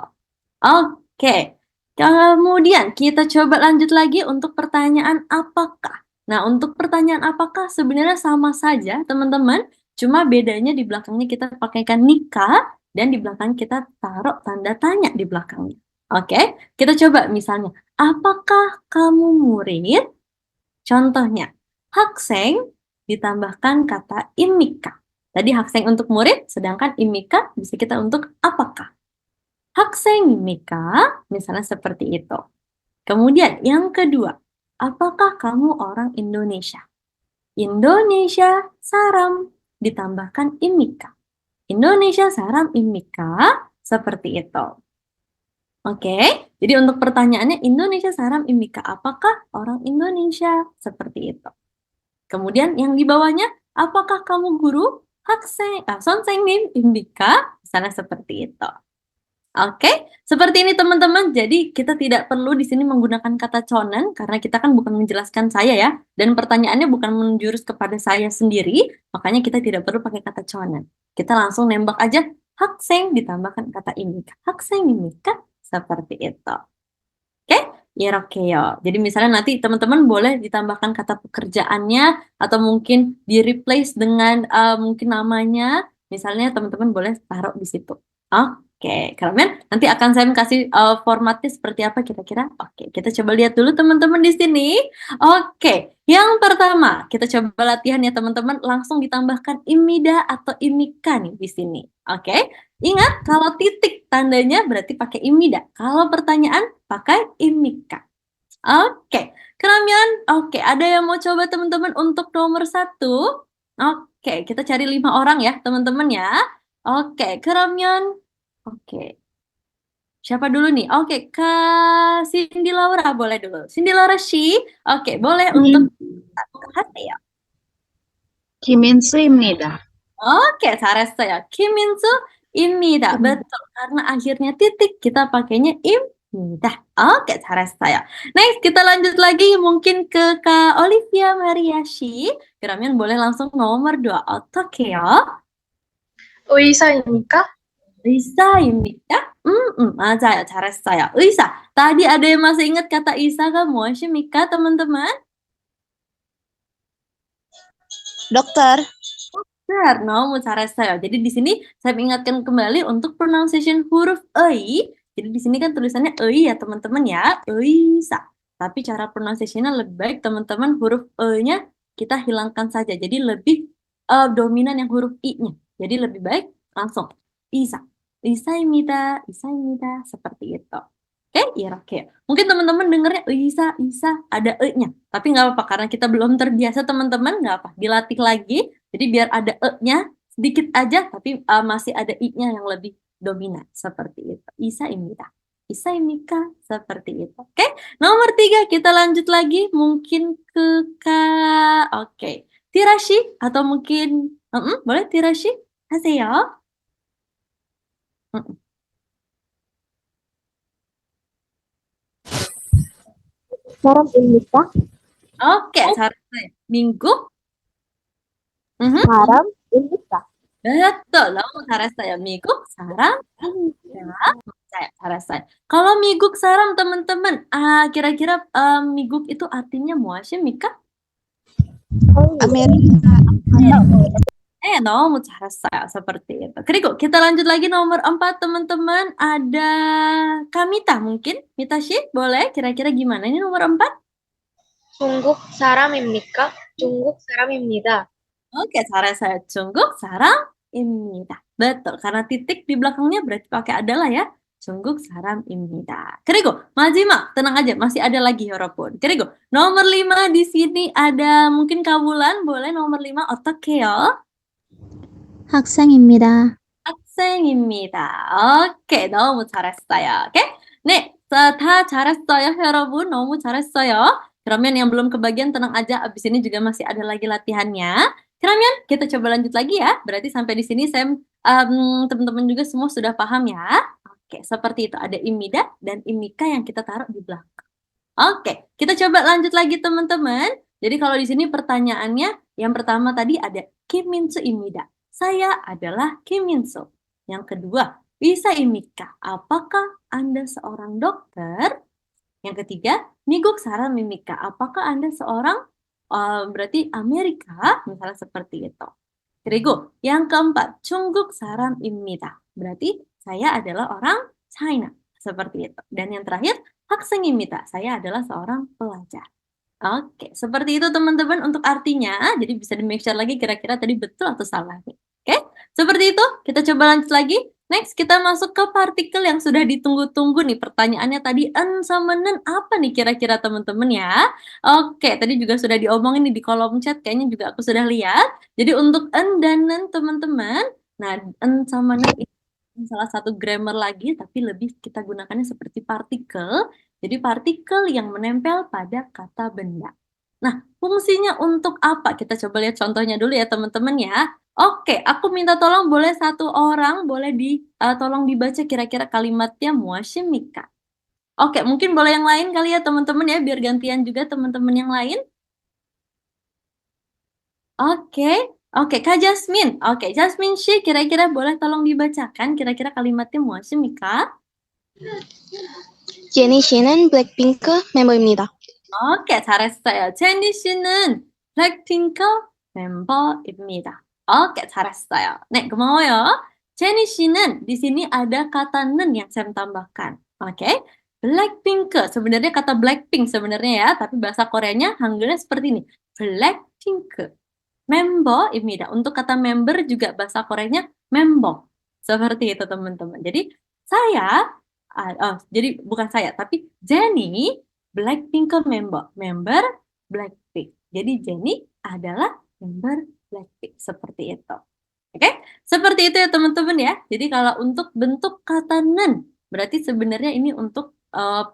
Oke, kemudian kita coba lanjut lagi untuk pertanyaan apakah. Nah, untuk pertanyaan apakah sebenarnya sama saja teman-teman, cuma bedanya di belakangnya kita pakaikan nikah dan di belakang kita taruh tanda tanya di belakangnya. Oke, kita coba misalnya, apakah kamu murid? Contohnya, hakseng ditambahkan kata imika. Tadi hakseng untuk murid, sedangkan imika bisa kita untuk apakah. Haksenimika, misalnya seperti itu. Kemudian yang kedua, apakah kamu orang Indonesia? Indonesia saram ditambahkan imika. Indonesia salam입니까? Seperti itu. Oke, jadi untuk pertanyaannya Indonesia salam입니까? Apakah orang Indonesia? Seperti itu. Kemudian yang di bawahnya, apakah kamu guru? 선생님입니까? Misalnya seperti itu. Oke, seperti ini teman-teman. Jadi kita tidak perlu di sini menggunakan kata chonen karena kita kan bukan menjelaskan saya ya, dan pertanyaannya bukan menjurus kepada saya sendiri, makanya kita tidak perlu pakai kata chonen. Kita langsung nembak aja 학생 ditambahkan kata imika. 학생입니까? Seperti itu. Oke, 이렇게요. Jadi misalnya nanti teman-teman boleh ditambahkan kata pekerjaannya atau mungkin di replace dengan mungkin namanya. Misalnya teman-teman boleh taruh di situ. Oke, keren. Nanti akan saya kasih formatnya seperti apa kira-kira. Oke, kita coba lihat dulu teman-teman di sini. Oke, yang pertama kita coba latihan ya teman-teman. Langsung ditambahkan imida atau imika nih di sini. Oke, ingat kalau titik tandanya berarti pakai imida. Kalau pertanyaan pakai imika. Oke, keren. Oke, ada yang mau coba teman-teman untuk nomor 1? Oke, kita cari 5 orang ya teman-teman ya. Oke, keren. Oke, siapa dulu nih? Oke, Kak Cindy Laura boleh dulu. Cindy Laura Shi. Oke, boleh untuk Haseo. 김인수입니다. Oke, 잘했어요. 김민수입니다. betul. Karena akhirnya titik, kita pakainya imida. Oke, 잘했어요. Next, kita lanjut lagi mungkin ke Kak Olivia Mariashi. 그러면 boleh langsung nomor 2. 어떡해요? 의사입니까? 의사입니까? 맞아요. 잘했어요. 의사. Tadi ada yang masih ingat kata 의사가 무엇입니까, teman-teman? Dokter. Benar, 너무 잘했어요. Jadi di sini saya mengingatkan kembali untuk pronunciation huruf ei. Jadi di sini kan tulisannya ei ya teman-teman ya, 의사. Tapi cara pronunciation-nya lebih baik teman-teman huruf e-nya kita hilangkan saja. Jadi lebih dominan yang huruf i-nya. Jadi lebih baik langsung 의사. 의사입니다. 의사입니다. Seperti itu. Oke, 이렇게. Mungkin teman-teman dengarnya 의사, ada e-nya. Tapi nggak apa-apa karena kita belum terbiasa teman-teman, nggak apa. Dilatih lagi. Jadi biar ada e-nya sedikit aja, tapi masih ada i-nya yang lebih dominan. Seperti itu. 의사입니다. 의사입니까? Seperti itu. Oke, nomor 3 kita lanjut lagi. Mungkin ke Kak. Oke. Tirashi atau mungkin boleh Tirashi? 하세요. 사람입니까? Oke, 잘했어요. 민국? 사람입니까? betul, 너무 잘했어요. 미국 사람? 잘했어요. Kalau 미국 사람 teman-teman, kira-kira 미국 itu artinya 무엇입니까? Amerika. 너무 잘했어요. Seperti itu. 그리고 kita lanjut lagi nomor 4 teman-teman. Ada Kamita mungkin? Mitashi, boleh? Kira-kira gimana ini nomor 4? 중국 사람입니까? 중국 사람입니다. Oke, 잘했어요. 중국 사람입니다. betul, karena titik di belakangnya berarti pakai adalah ya. 중국 사람입니다. 그리고 마지막, tenang aja, masih ada lagi 여러분. 그리고 nomor 5 di sini ada mungkin Kak Wulan, boleh nomor 5 어떡해요? 학생입니다. 학생입니다. 오케이, 너무 잘했어요. 오케이? 네, 다 잘했어요, 여러분. 너무 잘했어요. 그러면 yang belum kebagian tenang aja, abis ini juga masih ada lagi latihannya. Keramen, kita coba lanjut lagi ya. Berarti sampai di sini saya teman-teman juga semua sudah paham ya. Oke, seperti itu. Ada imida dan imika yang kita taruh di belakang. Oke, kita coba lanjut lagi teman-teman. Jadi kalau di sini pertanyaannya, yang pertama tadi ada Kim Min-soo imida. Saya adalah Kim Min-soo. Yang kedua, bisa imika. Apakah Anda seorang dokter? Yang ketiga, 미국 사람입니까? Apakah Anda seorang berarti Amerika? Misalnya seperti itu. 그리고 yang keempat, 중국 사람입니다. Berarti saya adalah orang China. Seperti itu. Dan yang terakhir, 학생입니다. Saya adalah seorang pelajar. Oke, seperti itu teman-teman untuk artinya. Jadi bisa di-make sure lagi kira-kira tadi betul atau salah nih. Oke, seperti itu. Kita coba lanjut lagi. Next, kita masuk ke partikel yang sudah ditunggu-tunggu nih. Pertanyaannya tadi, en sama nen apa nih kira-kira teman-teman ya? Oke, tadi juga sudah diomongin nih di kolom chat. Kayaknya juga aku sudah lihat. Jadi untuk en dan nen teman-teman, Nah, en sama nen ini salah satu grammar lagi, tapi lebih kita gunakannya seperti partikel. Jadi partikel yang menempel pada kata benda. Nah, fungsinya untuk apa? Kita coba lihat contohnya dulu ya teman-teman ya. Oke, aku minta tolong boleh satu orang, boleh tolong dibaca kira-kira kalimatnya muashimika. Oke, mungkin boleh yang lain kali ya teman-teman ya, biar gantian juga teman-teman yang lain. Oke, oke Kak Jasmine. Oke, Jasmine Shi kira-kira boleh tolong dibacakan kira-kira kalimatnya muashimika. 제니 씨는 블랙핑크 멤버입니다. 오케이, 잘했어요. 제니 씨는 블랙핑크 멤버입니다. 오케이, 잘했어요. 네, 고마워요. 제니 씨는 di sini ada kata 는 yang saya tambahkan. Oke. Blackpink. Sebenarnya kata Blackpink sebenarnya ya, tapi bahasa Koreanya Hangulnya seperti ini. Blackpink. Member입니다. Untuk kata member juga bahasa Koreanya member. Seperti itu teman-teman. Jadi jadi bukan saya, tapi Jenny Blackpink member. Member Blackpink. Jadi Jenny adalah member Blackpink. Seperti itu. Oke? Seperti itu ya teman-teman ya. Jadi kalau untuk bentuk kata nen, berarti sebenarnya ini untuk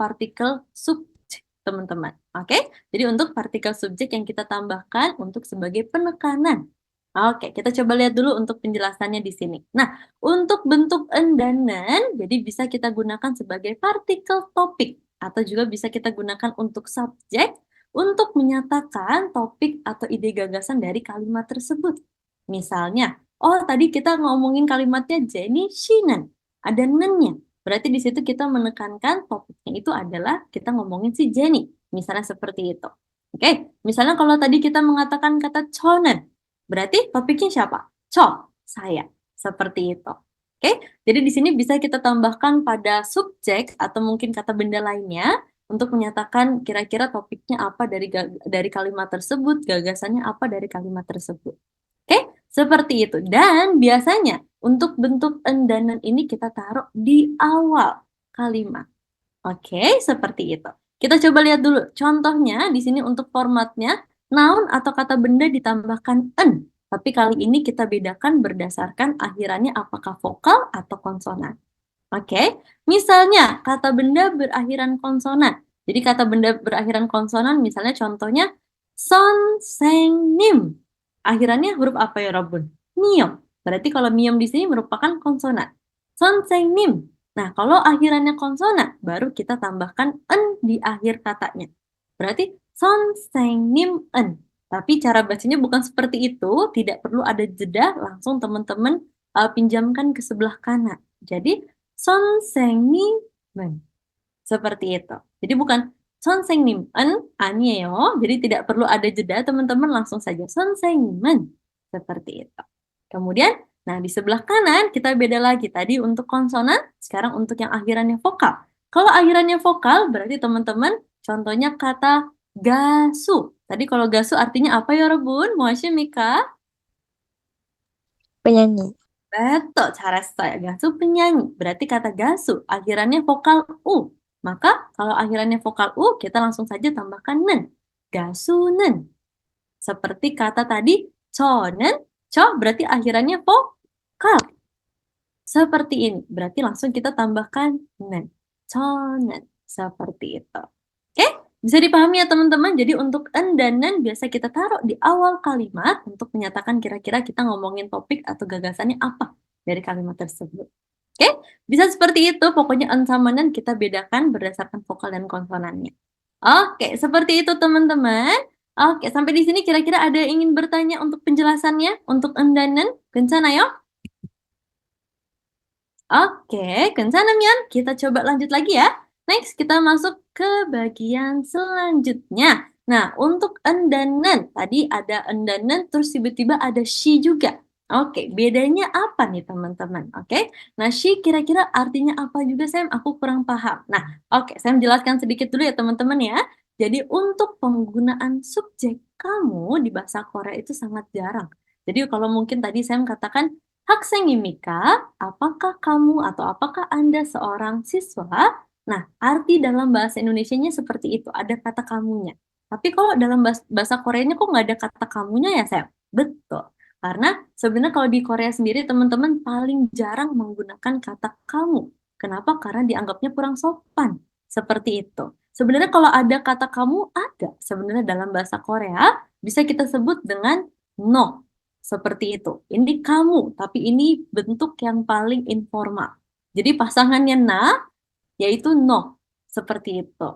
partikel subjek teman-teman. Oke? Jadi untuk partikel subjek yang kita tambahkan untuk sebagai penekanan. Oke, kita coba lihat dulu untuk penjelasannya di sini. Nah, untuk bentuk en dan nen, jadi bisa kita gunakan sebagai partikel topik atau juga bisa kita gunakan untuk subjek untuk menyatakan topik atau ide gagasan dari kalimat tersebut. Misalnya, oh tadi kita ngomongin kalimatnya Jenny Shinen, ada nennya. Berarti di situ kita menekankan topiknya itu adalah kita ngomongin si Jenny. Misalnya seperti itu. Oke, misalnya kalau tadi kita mengatakan kata chonen, berarti topiknya siapa? Cho, saya. Seperti itu. Oke, jadi di sini bisa kita tambahkan pada subjek atau mungkin kata benda lainnya untuk menyatakan kira-kira topiknya apa dari kalimat tersebut, gagasannya apa dari kalimat tersebut. Oke, seperti itu. Dan biasanya untuk bentuk en dan nen ini kita taruh di awal kalimat. Oke, seperti itu. Kita coba lihat dulu contohnya di sini untuk formatnya. Noun atau kata benda ditambahkan en, tapi kali ini kita bedakan berdasarkan akhirannya apakah vokal atau konsonan. Oke, misalnya kata benda berakhiran konsonan. Jadi kata benda berakhiran konsonan, misalnya contohnya 선생님. Akhirannya huruf apa ya Robun? Miom. Berarti kalau miom di sini merupakan konsonan. 선생님. Nah, kalau akhirannya konsonan, baru kita tambahkan en di akhir katanya. Berarti 선생님은. Tapi cara bacanya bukan seperti itu, tidak perlu ada jeda, langsung teman-teman pinjamkan ke sebelah kanan. Jadi 선생님은. Seperti itu. Jadi bukan 선생님은 아니에요. Jadi tidak perlu ada jeda, teman-teman langsung saja 선생님은. Seperti itu. Kemudian, nah di sebelah kanan kita beda lagi. Tadi untuk konsonan, sekarang untuk yang akhirannya vokal. Kalau akhirannya vokal, berarti teman-teman contohnya kata gasu. Tadi kalau gasu artinya apa ya Rebun? Muashimika? penyanyi. Betul, 잘했어요. gasu penyanyi. Berarti kata gasu akhirannya vokal u. Maka kalau akhirannya vokal u, kita langsung saja tambahkan nen. Gasunen. Seperti kata tadi chonen, cho berarti akhirannya vokal. Seperti ini. Berarti langsung kita tambahkan nen. Chonen. Seperti itu. Oke? Bisa dipahami ya teman-teman? Jadi untuk en dan nen biasa kita taruh di awal kalimat untuk menyatakan kira-kira kita ngomongin topik atau gagasannya apa dari kalimat tersebut. Oke? Bisa seperti itu. Pokoknya en sama nen kita bedakan berdasarkan vokal dan konsonannya. Oke, seperti itu teman-teman. Oke, sampai di sini kira-kira ada yang ingin bertanya untuk penjelasannya untuk en dan nen? 괜찮아요? Oke, 괜찮으면 kita coba lanjut lagi ya. Next, kita masuk ke bagian selanjutnya. Nah, untuk en dan nen, tadi ada en dan nen, terus tiba-tiba ada she juga. Oke, bedanya apa nih teman-teman? Oke, nah she kira-kira artinya apa juga, Sam? Aku kurang paham. Nah, oke, saya menjelaskan sedikit dulu ya teman-teman ya. Jadi untuk penggunaan subjek kamu di bahasa Korea itu sangat jarang. Jadi kalau mungkin tadi saya katakan 학생입니까? Apakah kamu atau apakah Anda seorang siswa? Nah, arti dalam bahasa Indonesianya seperti itu, ada kata kamunya. Tapi kalau dalam bahasa Koreanya kok nggak ada kata kamunya ya, Sam? Betul. Karena sebenarnya kalau di Korea sendiri teman-teman paling jarang menggunakan kata kamu. Kenapa? Karena dianggapnya kurang sopan. Seperti itu. Sebenarnya kalau ada kata kamu ada. Sebenarnya dalam bahasa Korea bisa kita sebut dengan no. Seperti itu. Ini kamu, tapi ini bentuk yang paling informal. Jadi pasangannya na, yaitu no. Seperti itu.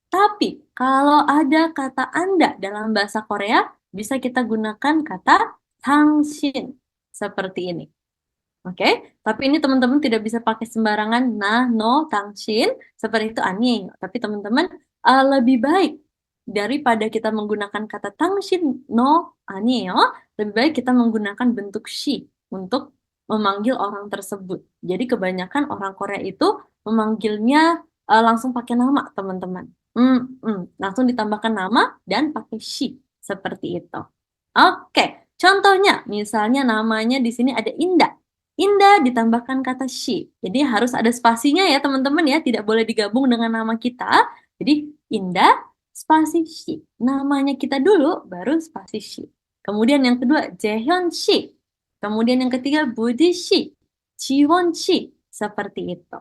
Tapi kalau ada kata Anda dalam bahasa Korea, bisa kita gunakan kata 당신. Seperti ini. Oke, tapi ini teman-teman tidak bisa pakai sembarangan nah, no, 당신. Seperti itu aneh. Tapi teman-teman lebih baik daripada kita menggunakan kata 당신, no, 아니에요. Lebih baik kita menggunakan bentuk she untuk memanggil orang tersebut. Jadi kebanyakan orang Korea itu memanggilnya langsung pakai nama, teman-teman. Langsung ditambahkan nama dan pakai she. Seperti itu. Oke, contohnya misalnya namanya di sini ada Indah. Indah ditambahkan kata she. Jadi harus ada spasinya ya teman-teman ya. Tidak boleh digabung dengan nama kita. Jadi Indah spasi she. Namanya kita dulu baru spasi she. Kemudian yang kedua Jaehyun she. Kemudian yang ketiga Budi she. Jiwon she. Seperti itu.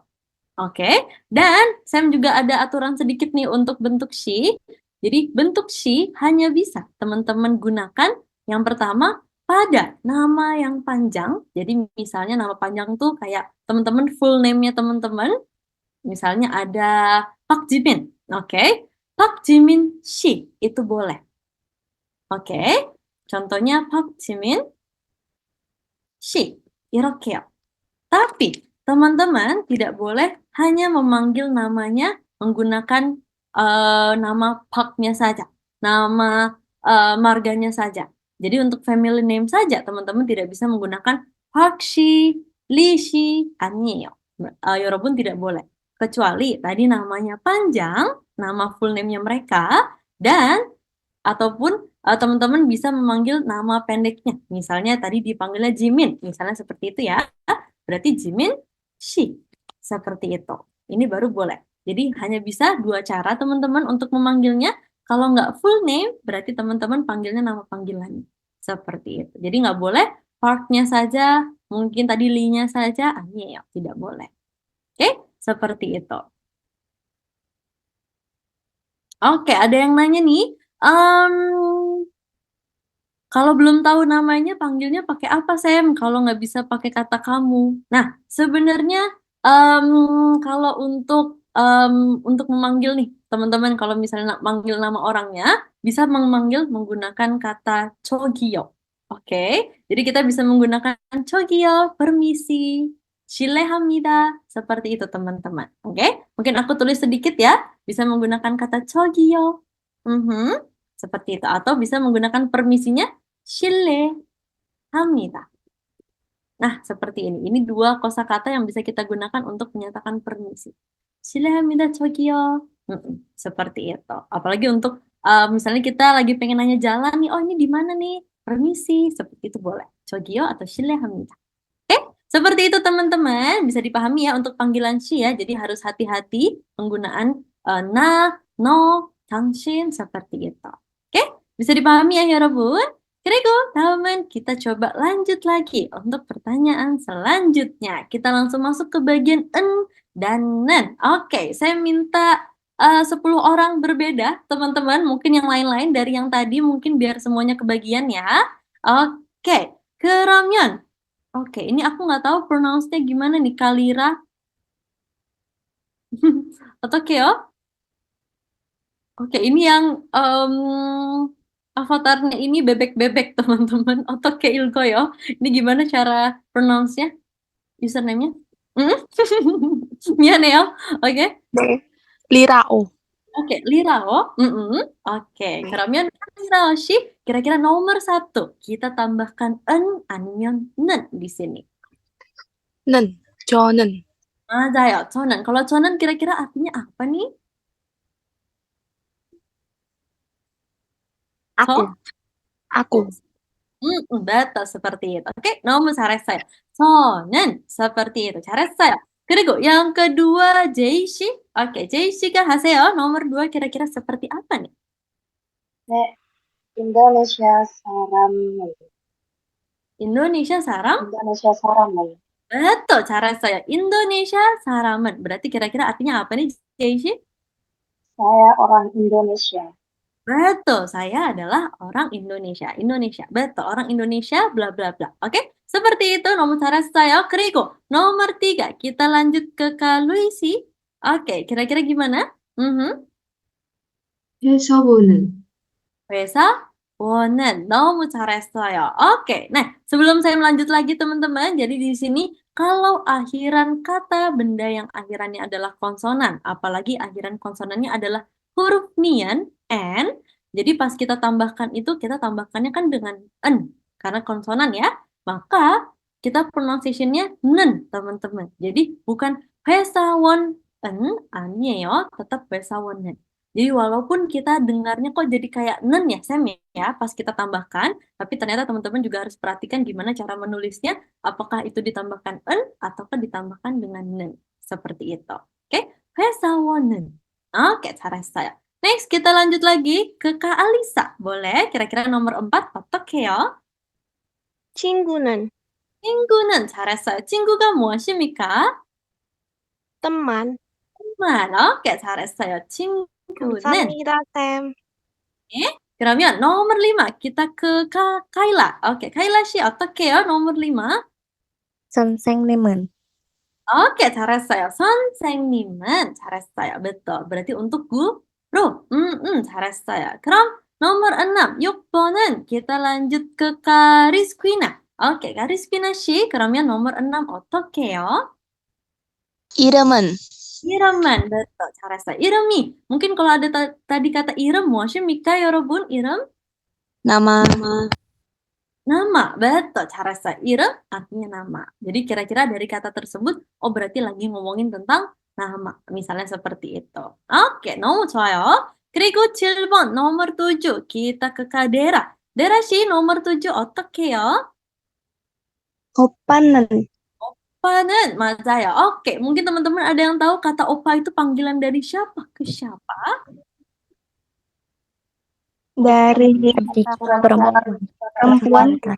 Oke. Dan Sam juga ada aturan sedikit nih untuk bentuk she. Jadi bentuk she hanya bisa teman-teman gunakan yang pertama pada nama yang panjang. Jadi misalnya nama panjang tuh kayak teman-teman full name-nya teman-teman. Misalnya ada Park Jimin. Oke. Park Jimin Shi itu boleh. Oke. Contohnya Park Jimin Shi. 이렇게요. Tapi teman-teman tidak boleh hanya memanggil namanya menggunakan nama Park-nya saja. Nama marganya saja. Jadi untuk family name saja teman-teman tidak bisa menggunakan Park Shi, Lee Shi, 아니에요. 여러분 tidak boleh. Kecuali tadi namanya panjang, nama full name-nya mereka, dan ataupun teman-teman bisa memanggil nama pendeknya. Misalnya tadi dipanggilnya Jimin, misalnya seperti itu ya. Berarti Jimin Shi. Seperti itu. Ini baru boleh. Jadi hanya bisa dua cara teman-teman untuk memanggilnya. Kalau nggak full name, berarti teman-teman panggilnya nama panggilannya. Seperti itu. Jadi nggak boleh Park-nya saja, mungkin tadi Lee-nya saja, ya, tidak boleh. Oke, seperti itu. Oke, ada yang nanya nih. Kalau belum tahu namanya, panggilnya pakai apa, Sam? Kalau nggak bisa pakai kata kamu. Nah, sebenarnya kalau untuk memanggil nih, teman-teman, kalau misalnya manggil nama orangnya, bisa memanggil menggunakan kata 저기요. Oke, jadi kita bisa menggunakan 저기요, permisi, 실례합니다. Seperti itu, teman-teman. Oke, mungkin aku tulis sedikit ya. Bisa menggunakan kata 저기요. Seperti itu. Atau bisa menggunakan permisinya 실례합니다. Nah, seperti ini. Ini dua kosakata yang bisa kita gunakan untuk menyatakan permisi. 실례합니다, 저기요. Seperti itu. Apalagi untuk misalnya kita lagi pengen nanya jalan nih, oh ini di mana nih? Permisi, seperti itu boleh. 저기요 atau 실례합니다. Oke, seperti itu teman-teman. Bisa dipahami ya untuk panggilan she ya. Jadi harus hati-hati penggunaan na, no, 당신 seperti itu. Oke, bisa dipahami ya, 여러분? Kiriku, teman, kita coba lanjut lagi untuk pertanyaan selanjutnya. Kita langsung masuk ke bagian en dan nen. Oke, saya minta 10 orang berbeda, teman-teman. Mungkin yang lain-lain dari yang tadi, mungkin biar semuanya kebagian ya. Oke, 그러면. Oke, ini aku nggak tahu pronounce-nya gimana nih, Kalira. 어떡해요? Oke, ini yang avatarnya ini bebek-bebek, teman-teman. 어떻게 읽어요? Ini gimana cara pronounce-nya? Username-nya? 미안해요. Oke. 네. 리라오. Oke, Lirao. Oke, 그러면 Lirao 씨, kira-kira nomor 1. Kita tambahkan en 아니면 는 di sini. 는. 저는. 맞아요. 저는. Kalau 저는 kira-kira artinya apa nih? aku. aku. betul seperti itu. Oke, 너무 잘했어요. 저는 seperti itu. 잘했어요. 그리고 yang kedua 제이 씨. Oke, 제이 씨가 하세요. nomor 2 kira-kira seperti apa nih? 네, 인도네시아 사람. Indonesia sarang? Indonesia 사람은 Betul, cara saya. Indonesia saraman. Berarti kira-kira artinya apa nih, Jaishi? saya orang Indonesia. Betul, saya adalah orang Indonesia. Indonesia, betul, orang Indonesia, bla bla bla. Oke, seperti itu nomor cara saya. Kerigo, nomor 3. Kita lanjut ke Kak Luisi. Oke, kira-kira gimana? 회사원은 회사원은 너무 잘했어요. Oke, nah sebelum saya melanjut lagi teman-teman, jadi di sini kalau akhiran kata benda yang akhirannya adalah konsonan, apalagi akhiran konsonannya adalah huruf nian, n, jadi pas kita tambahkan itu, kita tambahkannya kan dengan n, karena konsonan ya, maka kita pronunciation-nya nen, teman-teman. Jadi bukan 회사원 아니에요, tetap 회사원은. Jadi walaupun kita dengarnya kok jadi kayak nen ya, Sam ya, pas kita tambahkan, tapi ternyata teman-teman juga harus perhatikan gimana cara menulisnya, apakah itu ditambahkan en ataukah ditambahkan dengan nen. Seperti itu. Oke, 회사원은. Oke, 잘했어요. Next, kita lanjut lagi ke Kak Alisa. Boleh? Kira-kira nomor 4, 어떡해요? 친구는 친구는 잘했어요. 친구가 무엇입니까? teman. teman. Oke, 잘했어요. 친구는. 감사합니다, 쌤. 그러면 nomor 5 kita ke Kaila. Oke, Kaila 씨 어떡해요? nomor 5. 선생님은 Oke, 잘했어요. 선생님은 잘했어요. betul. berarti untuk guru. 잘했어요. 그럼 nomor 6, 6번은 kita lanjut ke Karisquina. Oke, Karisquina 씨, 그러면 nomor 6 어떡해요? 이름은 이름만, betul. 잘했어요. 이름이, mungkin kalau ada tadi kata 이름, 무엇입니까, 여러분? 이름? nama. Nama, betul. 잘했어요. 이름 artinya nama. Jadi kira-kira dari kata tersebut, oh berarti lagi ngomongin tentang nama. Misalnya seperti itu. Oke, 너무 좋아요. 그리고 7번, nomor 7. Kita ke Kak Dera. Dera 씨, nomor 7 어떡해요? 오빠는 Opa는, 맞아요. Oke, mungkin teman-teman ada yang tahu kata opa itu panggilan dari siapa ke siapa? dari adik perempuan ke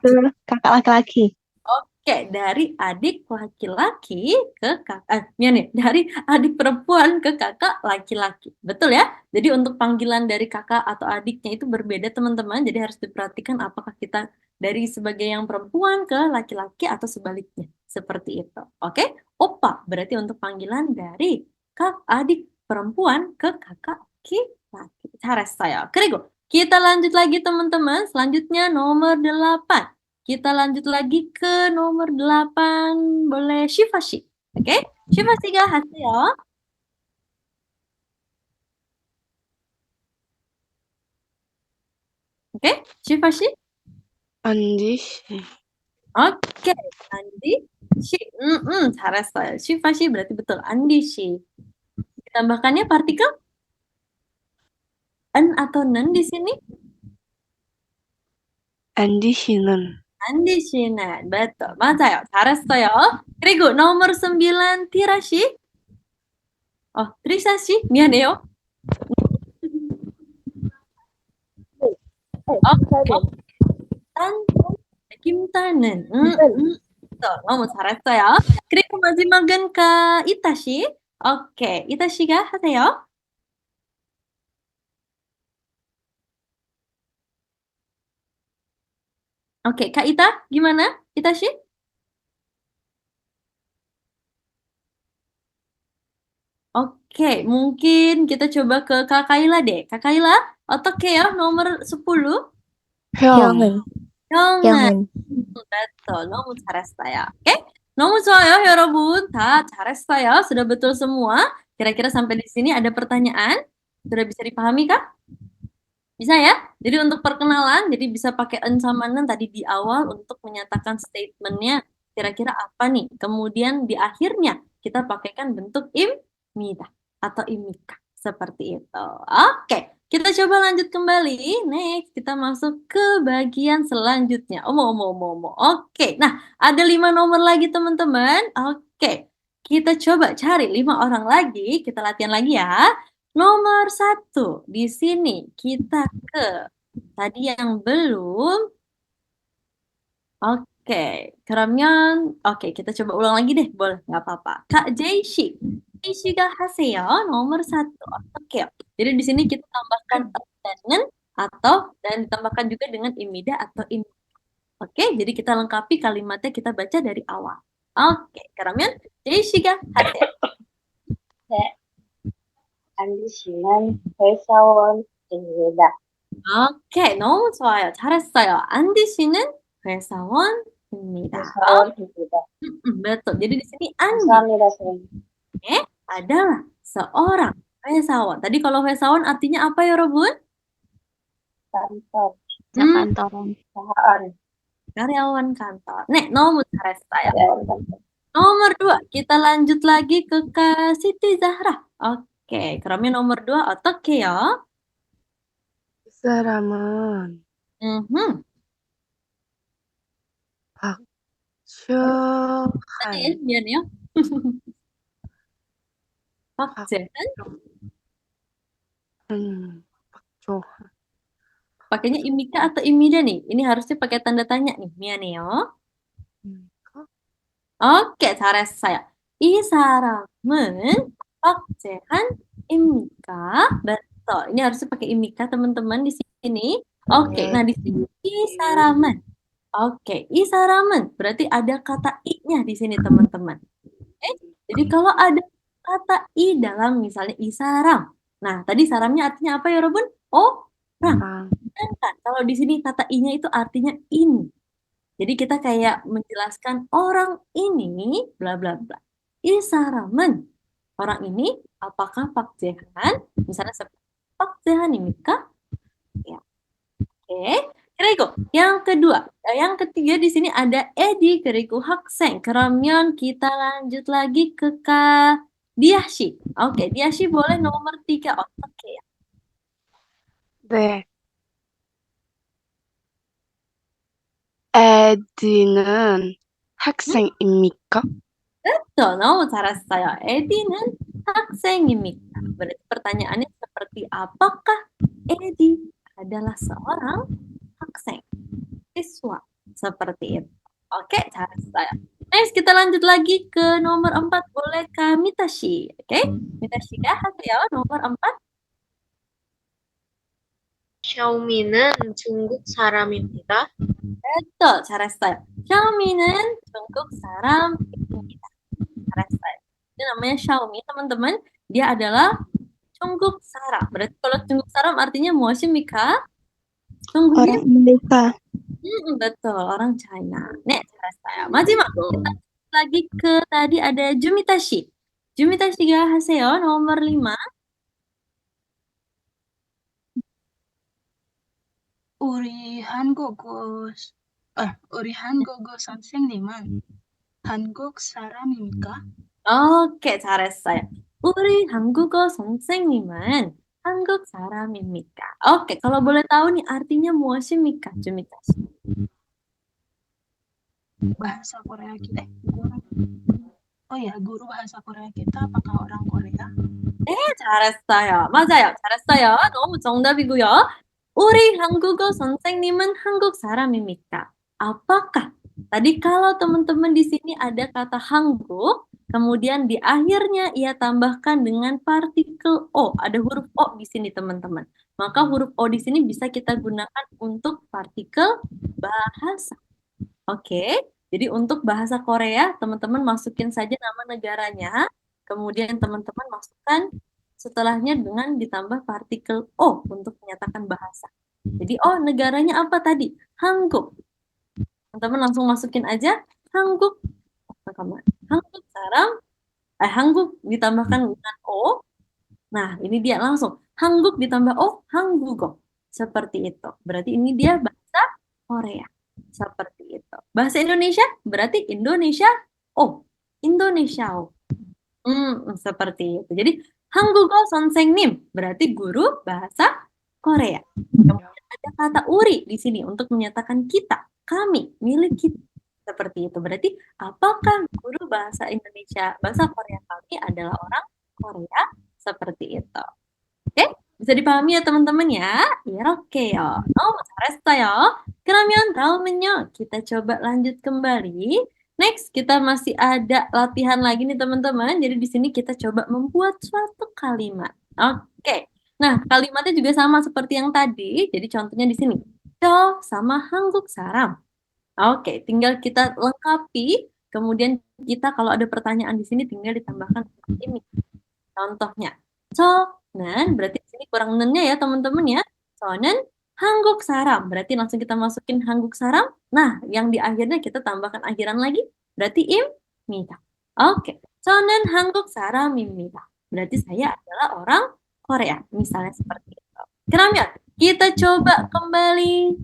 kakak laki-laki. Oke, dari adik laki-laki ke kakak, nih, dari adik perempuan ke kakak laki-laki. Betul ya? Jadi untuk panggilan dari kakak atau adiknya itu berbeda teman-teman. Jadi harus diperhatikan apakah kita dari sebagai yang perempuan ke laki-laki atau sebaliknya. Seperti itu. Oke? Opa berarti untuk panggilan dari adik perempuan ke kakak laki-laki. 잘했어요. 그리고 kita lanjut lagi teman-teman. Selanjutnya nomor 8. Kita lanjut lagi ke nomor 8. Boleh Shifa 씨. Oke? Shifa 씨가 하세요. Oke? Shifa 씨? 안지 씨. Oke, Andi 씨. 잘했어요. Shifa 씨 berarti betul. Andi 씨. Ditambahkannya partikel en atau nen di sini? 안지 씨는 Andi 씨는 betul. 맞아요. 잘했어요. 그리고 nomor 9 Tira 씨. Trisa 씨. 미안해요. Oke. 김타는. betul. 너무 잘했어요. 그리고 마지막은 Ita 씨. 오케이. Ita 씨가 하세요. Oke, Kak Ita, gimana? Ita sih? Oke, mungkin kita coba ke Kak Kaila deh. Kak Kaila, 어떡해요? nomor 10. 형은 형은. betul, 너무 잘했어요. Oke, 너무 좋아요, 여러분. 다 잘했어요. Sudah betul semua. Kira-kira sampai di sini ada pertanyaan? Sudah bisa dipahami, Kak? Bisa ya? Jadi untuk perkenalan, jadi bisa pakai en sama nen tadi di awal untuk menyatakan statementnya kira-kira apa nih. Kemudian di akhirnya kita pakaikan bentuk imida atau imika. Seperti itu. Oke, kita coba lanjut kembali. Next, kita masuk ke bagian selanjutnya. Oke, nah ada 5 nomor lagi teman-teman. Oke, kita coba cari 5 orang lagi. Kita latihan lagi ya. Nomor 1, di sini kita ke tadi yang belum. Oke, 그러면 kita coba ulang lagi deh, boleh? Nggak apa-apa. Kak Jaishi, Jaishi가 하세요. nomor 1. Oke. Jadi di sini kita tambahkan dengan atau dan ditambahkan juga dengan imida atau im. Oke, jadi kita lengkapi kalimatnya, kita baca dari awal. Oke, 그러면 제이씨가 하세요. 네, 안지 씨는 회사원입니다. 오케이, 너무 좋아요. 잘했어요. 안디 씨는 회사원입니다. 회사원입니다. betul. Jadi di sini Andi 감사합니다, 선생님. adalah seorang 회사원. Tadi kalau 회사원 artinya apa ya, Robun? kantor, Kantoran. perusahaan, karyawan kantor. Nek, 너무 잘했어요. karyawan kantor. Nomor 2, kita lanjut lagi ke Kak Siti Zahra. Oke, 그러면 nomor 2 어떡해요? 이 사람은 Mhm. 박주한. 미안해요. 박재한? 박주한. Pakainya imika atau imida nih? Ini harusnya pakai tanda tanya nih. 미안해요. Oke, 잘했어요. 이 사람은 박재한입니까? Betul. Ini harusnya pakai imika, teman-teman, di sini. Oke, nah di sini 이 사람은. Oke, 이 사람은 berarti ada kata i-nya di sini, teman-teman. Oke, jadi kalau ada kata i dalam misalnya 이 사람. Nah, tadi saramnya artinya apa ya, Robun? Orang. Sedangkan kalau di sini kata i-nya itu artinya ini. Jadi kita kayak menjelaskan orang ini bla bla bla. 이 사람은 orang ini apakah 박재한? Misalnya seperti 박재한입니까? Ya. Oke. 그리고 yang kedua, yang ketiga di sini ada Edi, 그리고 학생. 그러면 kita lanjut lagi ke Kak Diashi. Oke, Diashi boleh nomor 3. Oke ya. 네. 에디는 학생입니까? Betul, 너무 잘했어요. Edi는 학생입니까? Berarti pertanyaannya seperti apakah Edi adalah seorang 학생, siswa? Seperti itu. Oke, 잘했어요. Next, kita lanjut lagi ke nomor 4. Boleh Kak Mitashi. Oke, Mitashi가 하세요. nomor 4. 샤오미는 중국 사람입니다. betul, 잘했어요. 샤오미는 중국 사람입니다. 잘했어요. Ini namanya Xiaomi, teman-teman. Dia adalah 중국 사람. Berarti kalau 중국 사람 artinya 무엇입니까? 중국인? Orang Amerika. betul, orang China. 네, 잘했어요. 마지막, kita lagi ke tadi ada Jumitashi. Jumita시가 하세요. nomor 5. 우리 한국어 선생님은 한국 사람입니까? 오케이, 잘했어요. 우리 한국어 선생님은 한국 사람입니까? Oke, kalau boleh tahu nih artinya 무엇입니까, Jumitashi? bahasa Korea kita guru. Oh ya, guru bahasa Korea kita apakah orang Korea? 네, 잘했어요. 맞아요. 잘했어요. 너무 정답이고요. 우리 한국어 선생님은 한국 사람입니까? Apakah? Tadi kalau teman-teman di sini ada kata 한국, kemudian di akhirnya ia tambahkan dengan partikel O. Ada huruf O di sini, teman-teman. Maka huruf O di sini bisa kita gunakan untuk partikel bahasa. Oke, jadi untuk bahasa Korea, teman-teman masukin saja nama negaranya, kemudian teman-teman masukkan setelahnya dengan ditambah partikel O untuk menyatakan bahasa. Jadi, negaranya apa tadi? 한국. Teman-teman langsung masukin aja 한국. 한국 사람. 한국 ditambahkan dengan O. Nah, ini dia langsung. 한국 ditambah O, 한국어. Seperti itu. Berarti ini dia bahasa Korea. Seperti itu. Bahasa Indonesia berarti Indonesia O. Indonesia O. Seperti itu. Jadi 한국어 선생님 berarti guru bahasa Korea. Kemudian ada kata uri di sini untuk menyatakan kita, kami, milik kita. Seperti itu. Berarti apakah guru bahasa Indonesia, bahasa Korea kami adalah orang Korea? Seperti itu. Oke, bisa dipahami ya teman-teman ya? 이렇게요. 너무 잘했어요. 그러면 다음은요, kita coba lanjut kembali. Next, kita masih ada latihan lagi nih teman-teman. Jadi di sini kita coba membuat suatu kalimat. Oke. Nah, kalimatnya juga sama seperti yang tadi. Jadi contohnya di sini. 저 sama 한국 사람. Oke, tinggal kita lengkapi. Kemudian kita kalau ada pertanyaan di sini tinggal ditambahkan ini. Contohnya, 저는 berarti di sini kurang nennya ya teman-teman ya. 저는 한국 사람 berarti langsung kita masukin 한국 사람. Nah, yang di akhirnya kita tambahkan akhiran lagi berarti 입니다. Oke, 저는 한국 사람입니다. Berarti saya adalah orang Korea. Misalnya seperti itu. Keramin, kita coba kembali.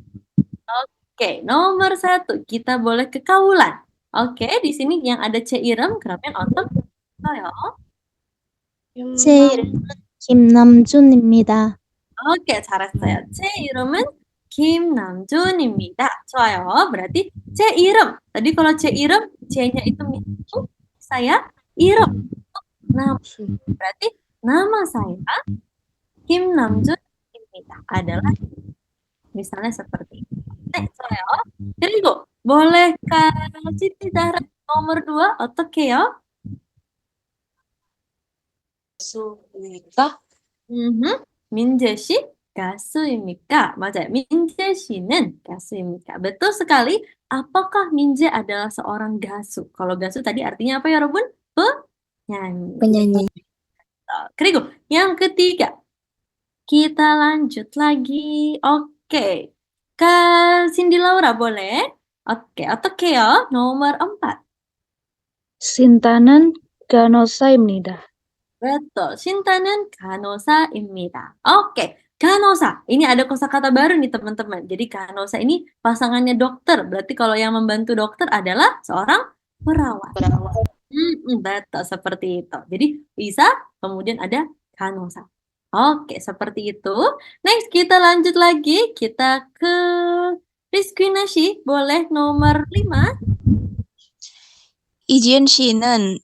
Oke, nomor 1 kita boleh ke kaulan. Oke, di sini yang ada C irem, keramin otot. Ya. 제 이름은 김남준입니다. 오케이, 잘했어요. 제 이름은 김남준입니다. 좋아요. berarti 제 이름. Tadi kalau 제 이름, C-nya itu mitu, saya 이름. Nama. Berarti nama saya 김남준입니다. Adalah misalnya seperti itu. 좋아요. 그리고 bolehkah Siti Zahra nomor 2 어떻게요? 가수입니까? 민재 씨 가수입니까? 맞아요. 민재 씨는 가수입니까? Betul sekali. Apakah Minje adalah seorang gasu? Kalau gasu tadi artinya apa ya, Robun? Penyanyi. penyanyi. 그리고 yang ketiga. Kita lanjut lagi. Oke. Kak Cindy Laura boleh? Oke, 어떡해요? nomor 4. 신타는 간호사입니다. Betul. Shinta는 간호사입니다. Oke. 간호사. Ini ada kosakata baru nih teman-teman. Jadi 간호사 ini pasangannya dokter. Berarti kalau yang membantu dokter adalah seorang perawat. Betul. Seperti itu. Jadi bisa kemudian ada 간호사. Oke. Seperti itu. Next kita lanjut lagi. Kita ke Rizky Nashi. Boleh nomor 5. 이지은 씨는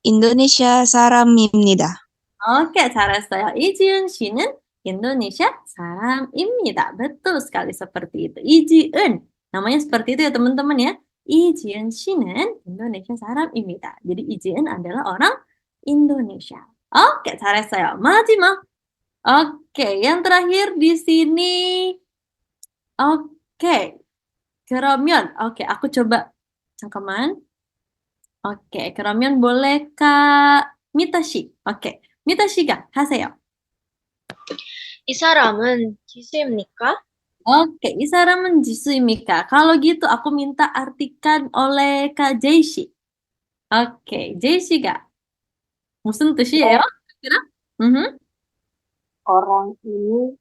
인도네시아 사람입니다. Oke, 잘했어요. 이지은 씨는 Indonesia salam입니다. Betul sekali seperti itu. 이지은. Namanya seperti itu ya teman-teman ya. 이지은 씨는 Indonesia salam입니다. Jadi 이지은 adalah orang Indonesia. Oke, 잘했어요. 마지막. Oke, yang terakhir di sini. Oke. 그러면 oke, aku coba 잠깐만. 오케이, 그러면 boleh Kak Mita 씨. 오케이, Mita 씨가 하세요. 이 사람은 기수입니까? Oke, 이 사람은 지수입니까? Kalau gitu aku minta artikan oleh Kak Jay 씨. Oke, Jay 씨가 무슨 뜻이에요? kira? Orang ini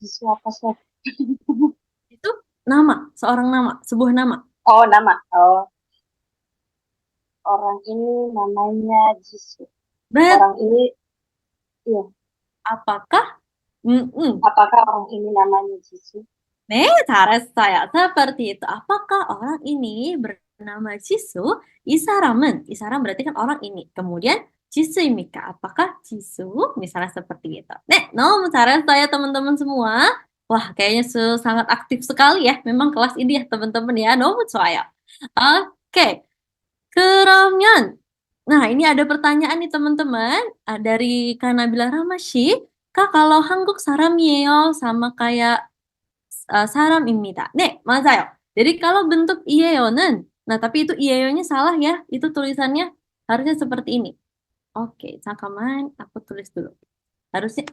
siapa sih? Itu nama, seorang nama, sebuah nama. Oh, nama. Oh. Orang ini namanya Jisoo. Orang ini, iya. Apakah? Apakah orang ini namanya Jisoo? 네, 잘했어요. Seperti itu. Apakah orang ini bernama Jisoo? 이 사람 berarti kan orang ini. Kemudian Jisu입니까? Apakah Jisoo? Misalnya seperti itu. 네, 너무 잘했어요 teman-teman semua. Wah, kayaknya sangat aktif sekali ya. Memang kelas ini ya teman-teman ya. 너무 좋아요. Oke. 그러면 nah ini ada pertanyaan nih teman-teman dari Kak Nabila Rahmasyi. Kak, kalau 한국 사람이에요 sama kayak 사람입니다. 네, 맞아요. Jadi kalau bentuk 이에요는 nah tapi itu 이에요nya salah ya. Itu tulisannya harusnya seperti ini. Oke, 잠깐만 aku tulis dulu. Harusnya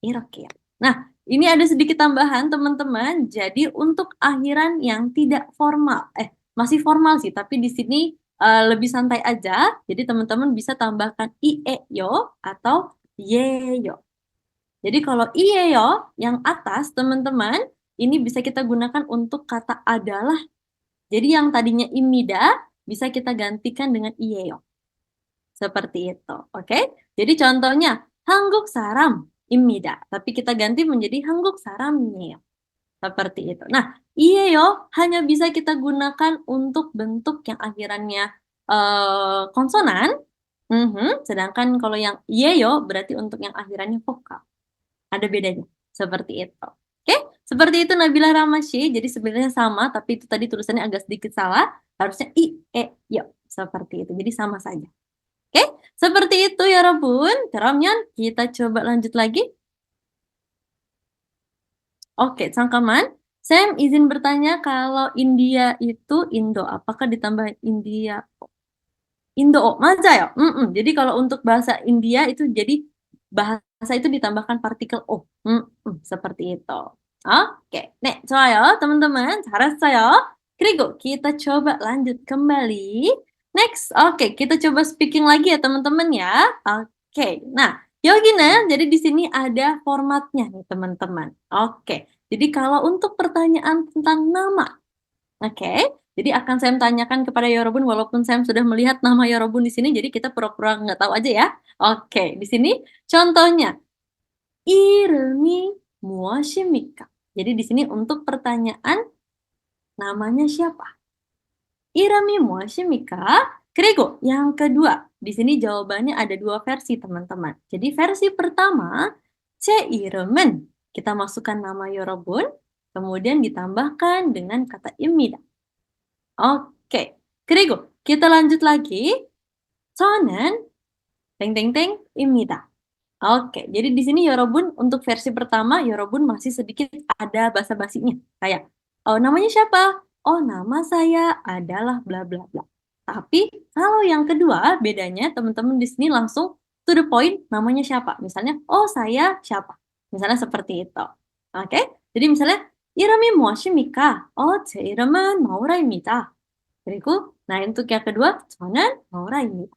이렇게 ya. Nah, ini ada sedikit tambahan teman-teman. Jadi untuk akhiran yang tidak formal, masih formal sih, tapi di sini lebih santai aja. Jadi teman-teman bisa tambahkan ieo atau yeyo. Jadi kalau ieo yang atas teman-teman, ini bisa kita gunakan untuk kata adalah. Jadi yang tadinya imida bisa kita gantikan dengan ieo. Seperti itu, oke? Jadi contohnya 한국 사람입니다. Tapi kita ganti menjadi 한국 사람이에요. Seperti itu. Nah, iyeyo hanya bisa kita gunakan untuk bentuk yang akhirannya konsonan. Sedangkan kalau yang yeyo berarti untuk yang akhirannya vokal. Ada bedanya. Seperti itu. Oke, seperti itu Nabila Ramasyi. Jadi sebenarnya sama, tapi itu tadi tulisannya agak sedikit salah. Harusnya yo. Seperti itu. Jadi sama saja. Oke, seperti itu ya Robun. Keramyan, kita coba lanjut lagi. Oke, Sangkaman. Sam izin bertanya kalau India itu Indo. Apakah ditambah India? Indo, 맞아요. Jadi kalau untuk bahasa India itu jadi bahasa itu ditambahkan partikel O. Seperti itu. Oke, 네, 좋아요. teman-teman. 잘했어요. 그리고 kita coba lanjut kembali. Next, oke, kita coba speaking lagi ya teman-teman ya. Oke, nah, 여기는 jadi di sini ada formatnya nih teman-teman. Oke, jadi kalau untuk pertanyaan tentang nama, oke. Jadi akan saya tanyakan kepada Yorobun walaupun saya sudah melihat nama Yorobun di sini, jadi kita pura-pura nggak tahu aja ya. Oke, di sini contohnya 이름이 무엇입니까? Jadi di sini untuk pertanyaan namanya siapa? 이름이 무엇입니까? 그리고 yang kedua, di sini jawabannya ada dua versi teman-teman. Jadi versi pertama, 제 이름은 kita masukkan nama Yorobun, kemudian ditambahkan dengan kata 입니다. Oke, 그리고 kita lanjut lagi. 저는 입니다. Oke, jadi di sini Yorobun untuk versi pertama Yorobun masih sedikit ada basa-basinya. Kayak, oh namanya siapa? Oh nama saya adalah bla bla bla. Tapi kalau yang kedua bedanya teman-teman di sini langsung to the point namanya siapa. Misalnya, oh saya siapa. Misalnya seperti itu. Oke, jadi misalnya 이름이 무엇입니까? 제 이름은 마우라입니다. 그리고 nah untuk yang kedua 저는 마우라입니다.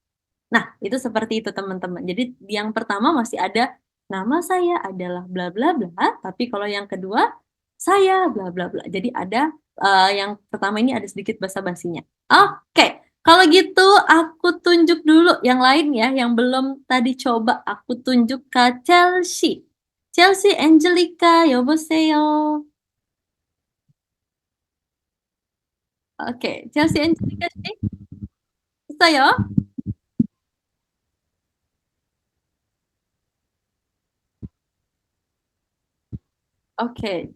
Nah, itu seperti itu teman-teman. Jadi yang pertama masih ada nama saya adalah bla bla bla, tapi kalau yang kedua saya bla bla bla. Jadi ada yang pertama ini ada sedikit basa-basinya. Oke, kalau gitu aku tunjuk dulu yang lain ya, yang belum tadi coba aku tunjuk ke Chelsea. Chelsea Angelica, 여보세요. Oke, Chelsea Angelica sih. 있어요? Oke.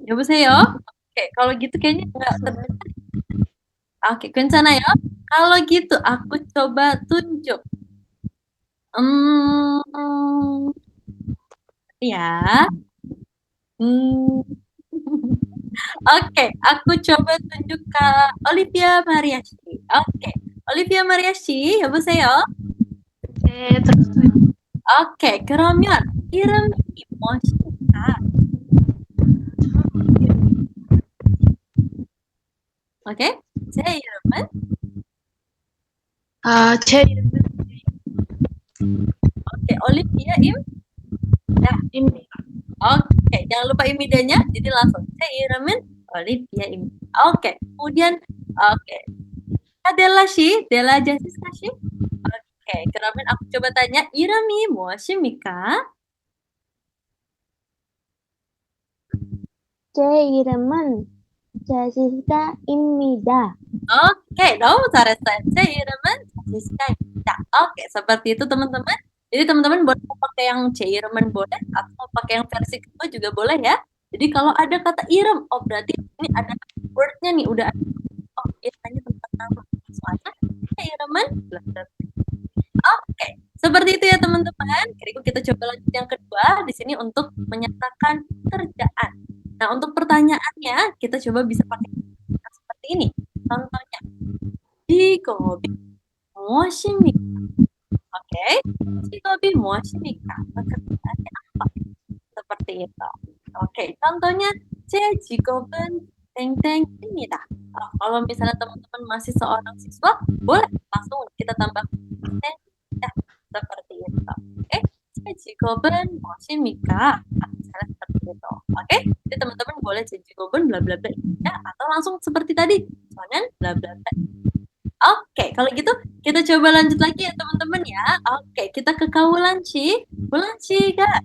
여보세요? Oke, kalau gitu kayaknya nggak terdengar. Oke, 괜찮아요? Kalau gitu aku coba tunjuk. Ya. Oke, aku coba tunjuk ke Olivia Mariachi. Oke, Olivia Mariachi, 여보세요? 네, 들었어요. 오케이, 그러면 이름이 무엇입니까? 오케이, 제 이름은? 제 이름은 Oke, Olivia Imida. Oke, jangan lupa imidanya. Jadi langsung 제 이름은 Olivia Imida. Oke, kemudian oke. Adela 씨, Della Jessica 씨. Oke, 그러면 aku coba tanya 이름이 무엇입니까? 제 이름은 제시카입니다. Oke, 너무 잘했어요. 제 이름은 제시카입니다. Oke, seperti itu teman-teman. Jadi teman-teman boleh pakai yang 제 이름은 boleh atau pakai yang versi kedua juga boleh ya. Jadi kalau ada kata iram, oh berarti ini ada wordnya nih, udah ada. Oh, ini tentang nama. Soalnya 제 이름은 bla bla bla. Oke, seperti itu ya teman-teman. Kira-kira kita coba lanjut yang kedua di sini untuk menyatakan kerjaan. Nah, untuk pertanyaannya kita coba bisa pakai seperti ini. Contohnya, 직업이 무엇입니까? Oke, 직업이 무엇입니까? Pekerjaannya apa? Seperti itu. Oke, contohnya 제 직업은 땡땡입니다. Kalau misalnya teman-teman masih seorang siswa, boleh langsung kita tambah 땡. Seperti itu. Oke, 제 직업은 무엇입니까? Misalnya seperti itu. Oke, jadi teman-teman boleh 제 직업은 bla bla bla ya, atau langsung seperti tadi, 저는 bla bla bla. Oke, kalau gitu kita coba lanjut lagi ya teman-teman ya. Oke, kita ke Kaulan Ci. Bulan Ci가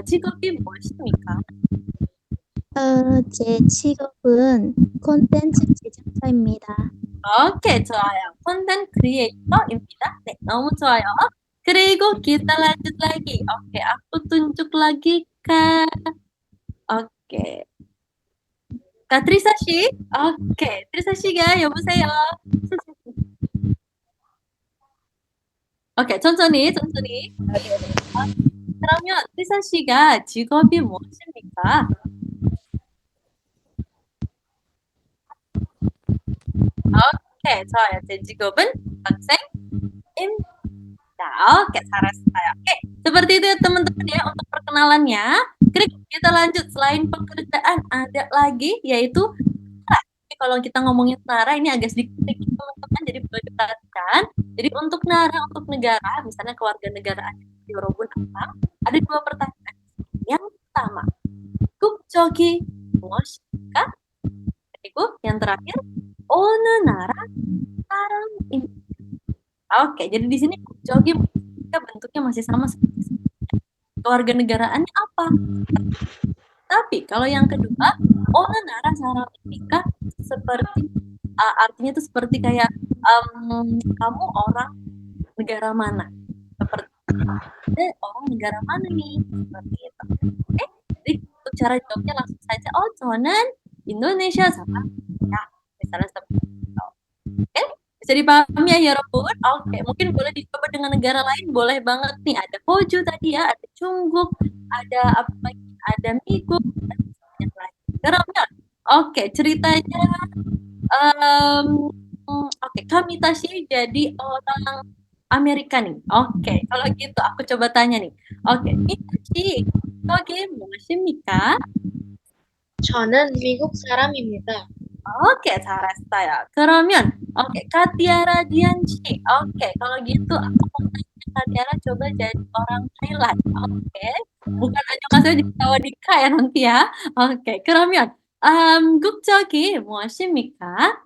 직업이 무엇입니까? 제 직업은 콘텐츠 제작자입니다. 오케이, 좋아요. 콘텐츠 크리에이터입니다. 네, 너무 좋아요. 그리고 kita lanjut lagi. Oke, aku tunjuk lagi Kak. Oke. Kak Trisa 씨. 오케이. 트리사 씨가 여보세요. 오케이, 천천히. 그러면 트리사 씨가 직업이 무엇입니까? Oke, 좋아요. 제 직업은 학생입니다. Oke, 잘했어요. Oke, seperti itu ya teman-teman ya untuk perkenalannya. Kita lanjut. Selain pekerjaan ada lagi yaitu Nara. Kalau kita ngomongin Nara ini agak sedikit teman-teman, jadi perlu diperhatikan. Jadi untuk Nara, untuk negara, misalnya kewarganegaraan Yorobun ada 2 pertanyaan. Yang pertama, 국적이 무엇입니까? Ketiga, yang terakhir, 어느 나라 사람입니까? Oke, jadi di sini 국적이 bentuknya masih sama seperti kewarganegaraannya apa? Tapi kalau yang kedua, 어느 나라 사람입니까? Seperti artinya itu seperti kayak kamu orang negara mana? Seperti orang negara mana nih? Seperti itu. Oke, jadi untuk cara jawabnya langsung saja. Oh, 저는 Indonesia sama ya, misalnya seperti itu. Oke, bisa dipahami ya Yorobun? Oke, mungkin boleh dicoba dengan negara lain, boleh banget nih. Ada Hoju tadi ya, ada Chungguk, ada apa lagi? Ada Miguk, dan banyak lagi. Keren. Oke, ceritanya oke, kami Tashi jadi orang Amerika nih. Oke, kalau gitu aku coba tanya nih. Oke, Mitashi, 거기 무엇입니까? 저는 미국 사람입니다. Oke, 잘했어요. 그러면 oke, Katiara Dianci. Oke, kalau gitu aku mau tanya Katiara coba jadi orang Thailand. Oke, bukan 안녕하세요 jadi 사와디카 ya nanti ya. Oke, 그러면 국적이 무엇입니까?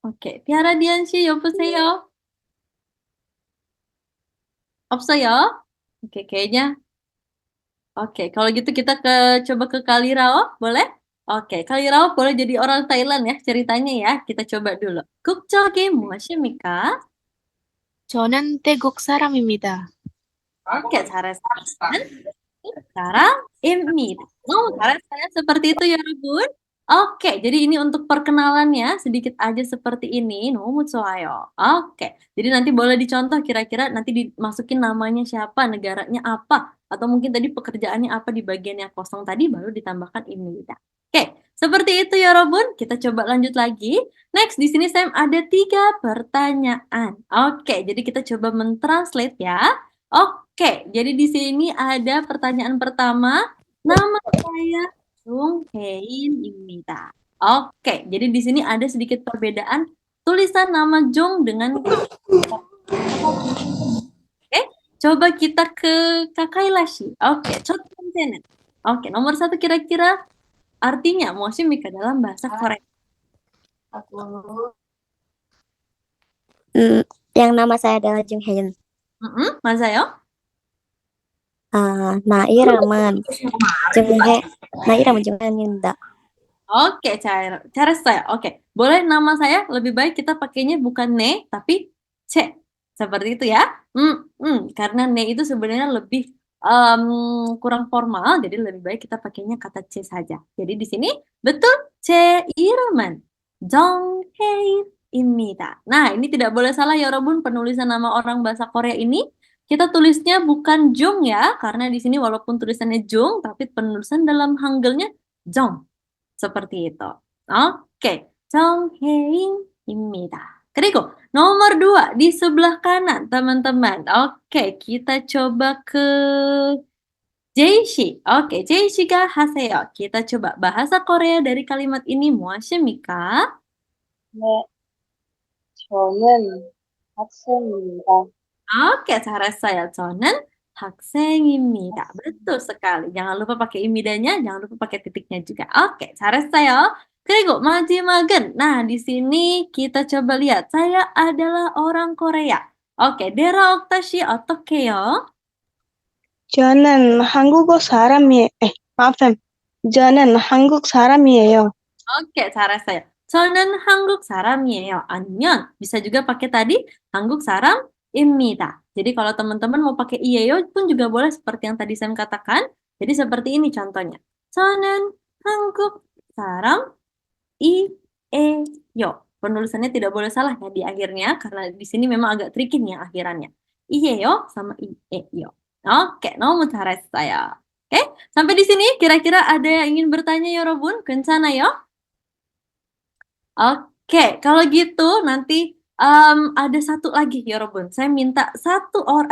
Oke, Tiara Dianci 여보세요? 없어요? Oke, kayaknya. Oke, kalau gitu kita coba ke Kalirao, boleh? Oke, Kalirao boleh jadi orang Thailand ya ceritanya ya. Kita coba dulu. 국적이 무엇입니까? 저는 태국 사람입니다. Oke, 잘했어요. 사람입니다. 잘했어요. Seperti itu ya, Rebun. Oke, jadi ini untuk perkenalannya sedikit aja seperti ini. 너무 좋아요. Oke, jadi nanti boleh dicontoh kira-kira nanti dimasukin namanya siapa, negaranya apa, atau mungkin tadi pekerjaannya apa di bagian yang kosong tadi baru ditambahkan ini. Oke, seperti itu ya Robun. Kita coba lanjut lagi. Next, di sini Sam ada 3 pertanyaan. Oke, jadi kita coba mentranslate ya. Oke, jadi di sini ada pertanyaan pertama. Nama saya Jung Hein-입니다. Oke, jadi di sini ada sedikit perbedaan tulisan nama Jung dengan Oke, coba kita ke Kakailashi. Oke, 첫 번째는. Oke, nomor 1 kira-kira artinya 무엇입니까 dalam bahasa Korea? Yang nama saya adalah Jung Hae. 맞아요? 나 이름은 Junghae입니다. Oke, 잘했어요. Oke, boleh nama saya lebih baik kita pakainya bukan ne, tapi C. Seperti itu ya. Karena ne itu sebenarnya lebih kurang formal, jadi lebih baik kita pakainya kata C saja. Jadi di sini betul 제 이름은 정혜인입니다. Nah, ini tidak boleh salah ya Robun, penulisan nama orang bahasa Korea ini kita tulisnya bukan Jung ya, karena di sini walaupun tulisannya Jung, tapi penulisan dalam Hangulnya Jong. Seperti itu. Oke, 정혜인입니다. 그리고 nomor 2 di sebelah kanan, teman-teman. Oke, kita coba ke 제이씨. Oke, 제이씨가 하세요. Kita coba bahasa Korea dari kalimat ini 무엇입니까? 네, 저는 학생입니다. Oke, 잘했어요. 저는 학생입니다. Betul sekali. Jangan lupa pakai imidanya, jangan lupa pakai titiknya juga. Oke, 잘했어요. 그리고 마지막은, nah di sini kita coba lihat. Saya adalah orang Korea. Oke, 데라 옥타 씨 어떻게요? 저는 한국어 저는 한국 사람이에요. Oke, 잘했어요. 저는 한국 사람이에요. 아니면 bisa juga pakai tadi 한국 사람입니다. Jadi kalau teman-teman mau pakai iyeyo pun juga boleh seperti yang tadi saya katakan. Jadi seperti ini contohnya. 저는 한국 사람이에요. Penulisannya tidak boleh salah ya di akhirnya karena di sini memang agak tricky nih akhirannya. iyeyo sama iyeyo. Oke, 너무 잘했어요. Oke, sampai di sini kira-kira ada yang ingin bertanya 여러분? 괜찮아요? Oke, kalau gitu nanti ada satu lagi ya Robun. Saya minta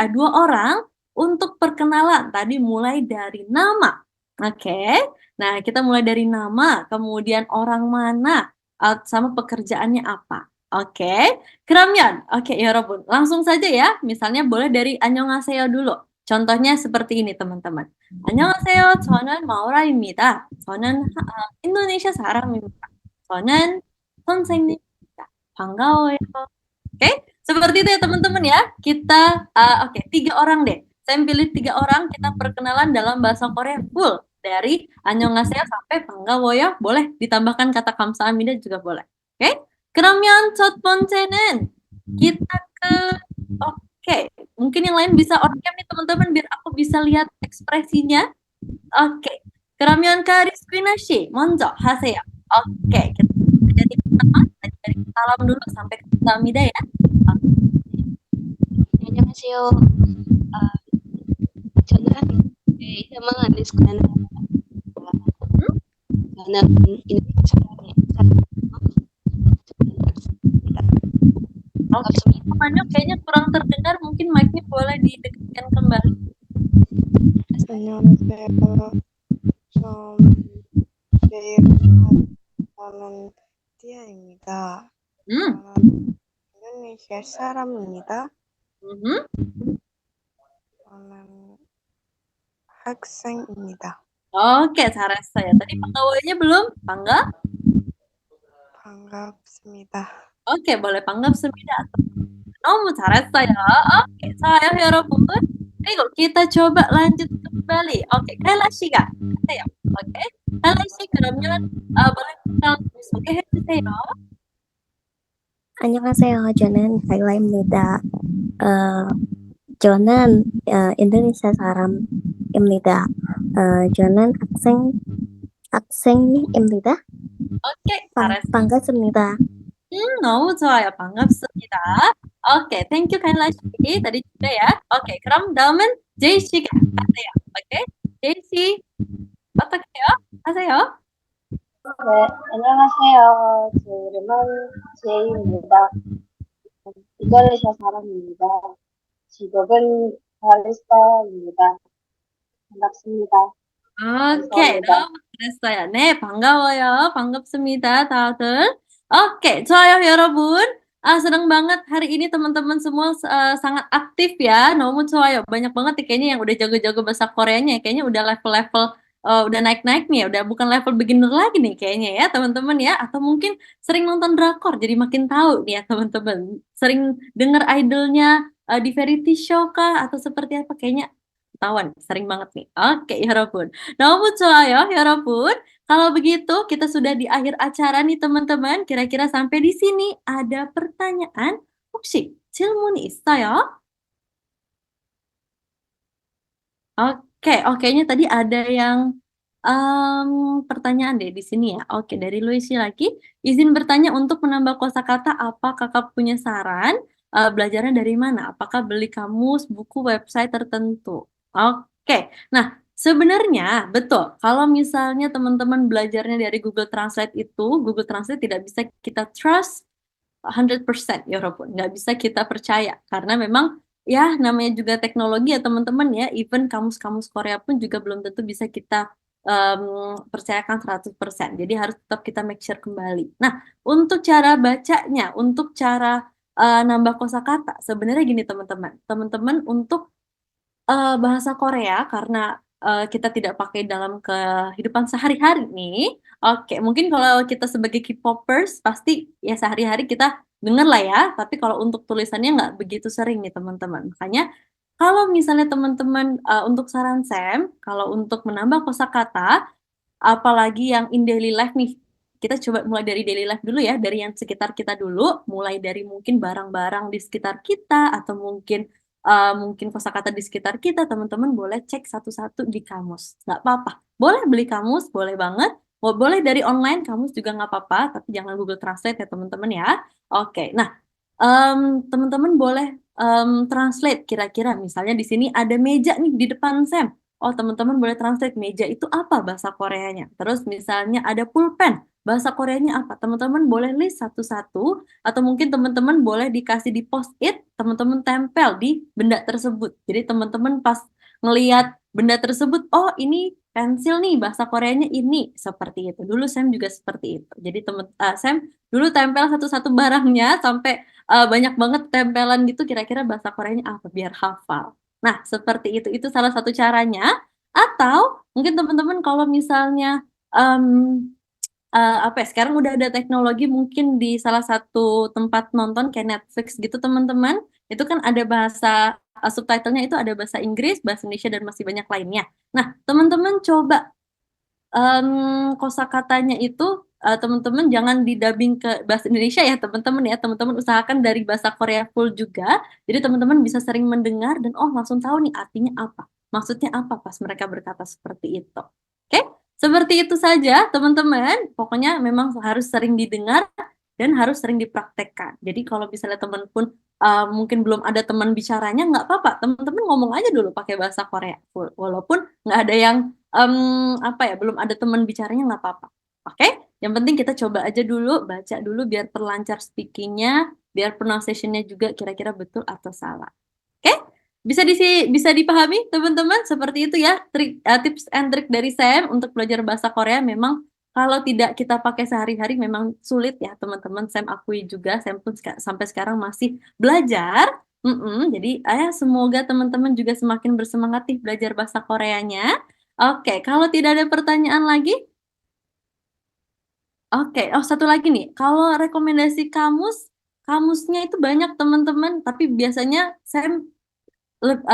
dua orang untuk perkenalan. Tadi mulai dari nama. Oke, nah kita mulai dari nama, kemudian orang mana, sama pekerjaannya apa. Oke, 그러면 oke ya Robun. Langsung saja ya. Misalnya boleh dari 안녕하세요 dulu. Contohnya seperti ini teman-teman. 안녕하세요. 저는 마우라입니다. 저는 인도네시아 사람입니다. 저는 선생님입니다. 반가워요. Oke, seperti itu ya teman-teman ya. Kita, oke, 3 orang deh. Saya pilih 3 orang, kita perkenalan dalam bahasa Korea full. Dari 안녕하세요 sampai 반가워요. Boleh ditambahkan kata 감사합니다 juga boleh. Oke, 그러면 첫 번째는 kita oke, mungkin yang lain bisa on cam nih teman-teman biar aku bisa lihat ekspresinya. Oke, 그러면 카리스피나 씨 먼저 하세요. Oke, kita jadi pertama dari salam dulu sampai ke 감사합니다 ya. 안녕하세요. 저는 이름은 안리스쿠나는 저는 인도네시아 Oke, namanya kayaknya kurang terdengar, mungkin mic-nya boleh didekatkan kembali. 안녕하세요. 저는 티아입니다. 저는 인도네시아 사람입니다. 저는 학생입니다. Oke, 잘했어요. Tadi banggawanya belum? Bangga? 반갑습니다. Oke, boleh 반갑습니다. 너무 잘했어요. Oke, 좋아요, 여러분. 그리고 kita coba lanjut kembali. Oke, Kayla 씨가 하세요. Oke, Kayla 씨 그러면 boleh 소개해 주세요. 안녕하세요. 저는 카일라입니다. 저는 인도네시아 사람입니다. 저는 학생입니다. Oke, 잘했어요. 반갑습니다. 너무 좋아요. 반갑습니다. Oke, thank you Kayla 씨. Tadi juga ya. Oke, 그럼 다음은 제이 씨가 하세요. 오케이, 제이 씨 어떻게요? 하세요. 네, 안녕하세요. 제 이름은 제이입니다. 인도네시아 사람입니다. 직업은 바리스타입니다. 반갑습니다. 오케이, 너무 잘했어요. 네, 반가워요. 반갑습니다, 다들. Oke, 좋아요, 여러분. Senang banget hari ini teman-teman semua sangat aktif ya. 너무 좋아요. Banyak banget nih kayaknya yang udah jago-jago bahasa Koreanya. Kayaknya udah level-level udah naik-naik nih, udah bukan level beginner lagi nih kayaknya ya teman-teman ya. Atau mungkin sering nonton drakor jadi makin tahu nih ya teman-teman. Sering denger idolnya di variety show kah atau seperti apa kayaknya ketahuan sering banget nih. Oke, 여러분. 너무 좋아요, 여러분. Kalau begitu kita sudah di akhir acara nih teman-teman. Kira-kira sampai di sini ada pertanyaan? 혹시 질문이 있어요? Oke, kayaknya tadi ada yang pertanyaan deh di sini ya. Oke, dari Luisi lagi. Izin bertanya untuk menambah kosakata, apa kakak punya saran? Belajarnya dari mana? Apakah beli kamus, buku, website tertentu? Oke, nah sebenarnya betul. Kalau misalnya teman-teman belajarnya dari Google Translate itu, Google Translate tidak bisa kita trust 100% ya Robun. Nggak bisa kita percaya. Karena memang ya namanya juga teknologi ya teman-teman ya. Even kamus-kamus Korea pun juga belum tentu bisa kita percayakan 100%. Jadi harus tetap kita make sure kembali. Nah, untuk cara bacanya, untuk cara nambah kosakata, sebenarnya gini teman-teman. Teman-teman untuk bahasa Korea karena kita tidak pakai dalam kehidupan sehari-hari nih. Oke, mungkin kalau kita sebagai K-popers pasti ya sehari-hari kita denger lah ya. Tapi kalau untuk tulisannya nggak begitu sering nih teman-teman. Makanya kalau misalnya teman-teman untuk saran Sam, kalau untuk menambah kosakata, apalagi yang in daily life nih, kita coba mulai dari daily life dulu ya, dari yang sekitar kita dulu, mulai dari mungkin barang-barang di sekitar kita, atau mungkin kosakata di sekitar kita, teman-teman boleh cek satu-satu di kamus. Nggak apa-apa. Boleh beli kamus, boleh banget. Boleh dari online, kamus juga nggak apa-apa, tapi jangan Google Translate ya teman-teman ya. Oke, nah teman-teman boleh translate kira-kira, misalnya di sini ada meja nih di depan Sam. Oh, teman-teman boleh translate meja itu apa bahasa Koreanya. Terus misalnya ada pulpen, bahasa Koreanya apa? Teman-teman boleh list satu-satu, atau mungkin teman-teman boleh dikasih di post-it, teman-teman tempel di benda tersebut. Jadi teman-teman pas ngelihat benda tersebut, oh ini pensil nih, bahasa Koreanya ini. Seperti itu. Dulu Sam juga seperti itu. Jadi Sam dulu tempel satu-satu barangnya, sampai banyak banget tempelan gitu, kira-kira bahasa Koreanya apa, biar hafal. Nah, seperti itu salah satu caranya. Atau mungkin teman-teman kalau misalnya apa ya, sekarang udah ada teknologi mungkin di salah satu tempat nonton kayak Netflix gitu teman-teman, itu kan ada bahasa subtitlenya itu ada bahasa Inggris, bahasa Indonesia dan masih banyak lainnya. Nah, teman-teman coba kosakatanya itu teman-teman jangan didubbing ke bahasa Indonesia ya teman-teman ya. Teman-teman usahakan dari bahasa Korea full juga. Jadi teman-teman bisa sering mendengar dan oh langsung tahu nih artinya apa. Maksudnya apa pas mereka berkata seperti itu. Oke? Seperti itu saja teman-teman. Pokoknya memang harus sering didengar dan harus sering dipraktekkan. Jadi kalau misalnya teman pun mungkin belum ada teman bicaranya, nggak apa-apa. Teman-teman ngomong aja dulu pakai bahasa Korea full. Walaupun nggak ada yang apa ya, belum ada teman bicaranya nggak apa-apa. Oke, yang penting kita coba aja dulu, baca dulu biar perlancar speakingnya, biar pronunciation-nya juga kira-kira betul atau salah. Oke, bisa dipahami teman-teman seperti itu ya, tips and trick dari Sam untuk belajar bahasa Korea. Memang kalau tidak kita pakai sehari-hari memang sulit ya teman-teman. Sam akui juga, Sam pun sampai sekarang masih belajar. Jadi semoga teman-teman juga semakin bersemangat nih belajar bahasa Koreanya. Oke, kalau tidak ada pertanyaan lagi, oke. Oh, satu lagi nih, kalau rekomendasi kamusnya itu banyak teman-teman, tapi biasanya saya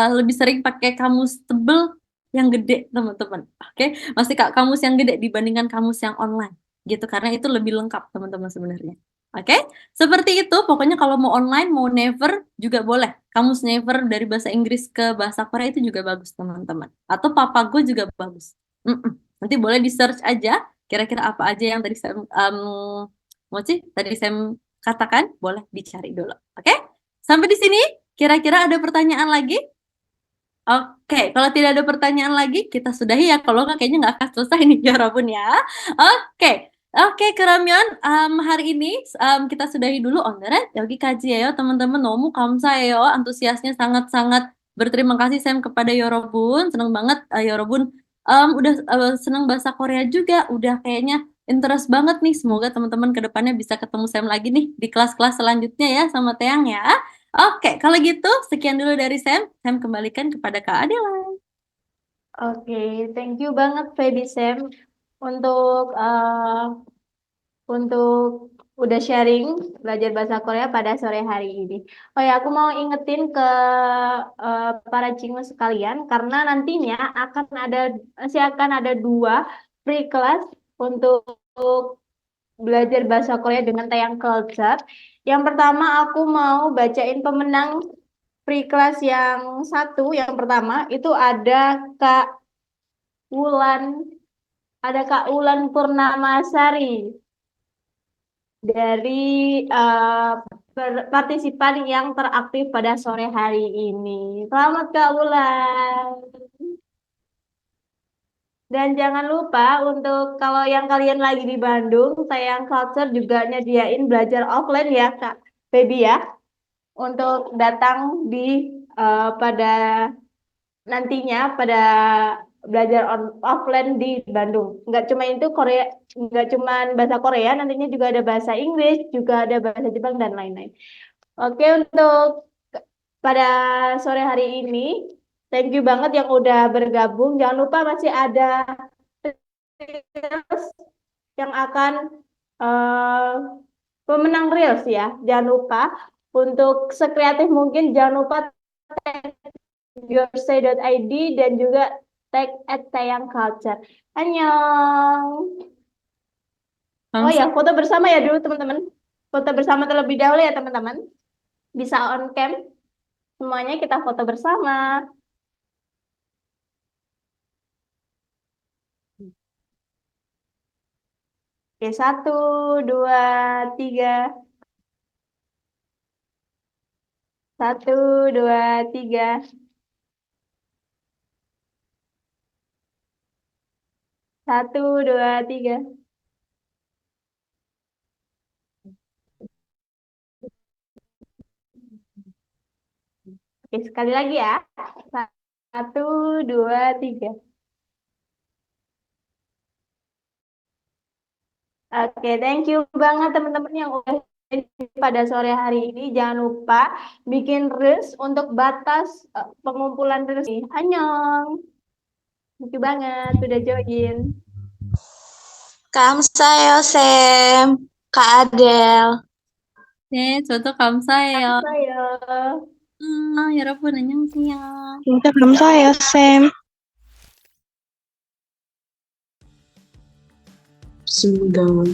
lebih sering pakai kamus tebel yang gede teman-teman. Oke, masih kamus yang gede dibandingkan kamus yang online, gitu karena itu lebih lengkap teman-teman sebenarnya. Oke, seperti itu. Pokoknya kalau mau online, mau never juga boleh. Kamus never dari bahasa Inggris ke bahasa Korea itu juga bagus teman-teman. Atau Papago juga bagus. Nanti boleh di search aja. Kira-kira apa aja yang tadi saya katakan, boleh dicari dulu. Oke, sampai di sini. Kira-kira ada pertanyaan lagi? Oke, kalau tidak ada pertanyaan lagi, kita sudahi ya. Kalau nggak, kayaknya nggak akan selesai nih, Yorobun ya. Oke, Keramyon, hari ini kita sudahi dulu oneran. Yogi kaji ya, teman-teman. Nomu kamsayo, antusiasnya sangat-sangat berterima kasih Sam kepada Yorobun. Senang banget Yorobun udah senang bahasa Korea juga. Udah kayaknya interest banget nih. Semoga teman-teman kedepannya bisa ketemu Sam lagi nih di kelas-kelas selanjutnya ya sama Teang ya. Oke, kalau gitu sekian dulu dari Sam. Sam kembalikan kepada Kak Adela. Oke, thank you banget Feby Sam untuk udah sharing belajar bahasa Korea pada sore hari ini. Oh ya, aku mau ingetin ke para cingles sekalian karena nantinya masih akan ada 2 free class untuk belajar bahasa Korea dengan Taeyang Culture. Yang pertama aku mau bacain pemenang free class yang pertama itu ada Kak Ulan Purnamasari dari partisipan yang teraktif pada sore hari ini. Selamat Kak Ulan. Dan jangan lupa untuk kalau yang kalian lagi di Bandung, Taeyang Culture juga nyediain belajar offline ya Kak Baby ya. Untuk datang di pada nantinya pada belajar offline di Bandung. Nggak cuma bahasa Korea, nantinya juga ada bahasa Inggris, juga ada bahasa Jepang dan lain-lain. Oke, untuk pada sore hari ini Thank you banget yang udah bergabung. Jangan lupa masih ada yang akan pemenang Reels ya. Jangan lupa untuk sekreatif mungkin, jangan lupa tag yoursay.id dan juga tag @tayangculture. Annyeong. Oh ya, foto bersama ya dulu teman-teman. Foto bersama terlebih dahulu ya teman-teman. Bisa on cam. Semuanya kita foto bersama. Oke, 1, 2, 3. 1, 2, 3. 1, 2, 3. Oke, sekali lagi ya. 1, 2, 3. Oke, thank you banget teman-teman yang udah pada sore hari ini. Jangan lupa bikin reels untuk batas pengumpulan reels. Annyeong. Thank you banget udah join. Kamsayo Sam, Kak Adel. 네, 저도 감사해요. Saya. 여러분 안녕하세요. 진짜 감사해요, 쌤. Semoga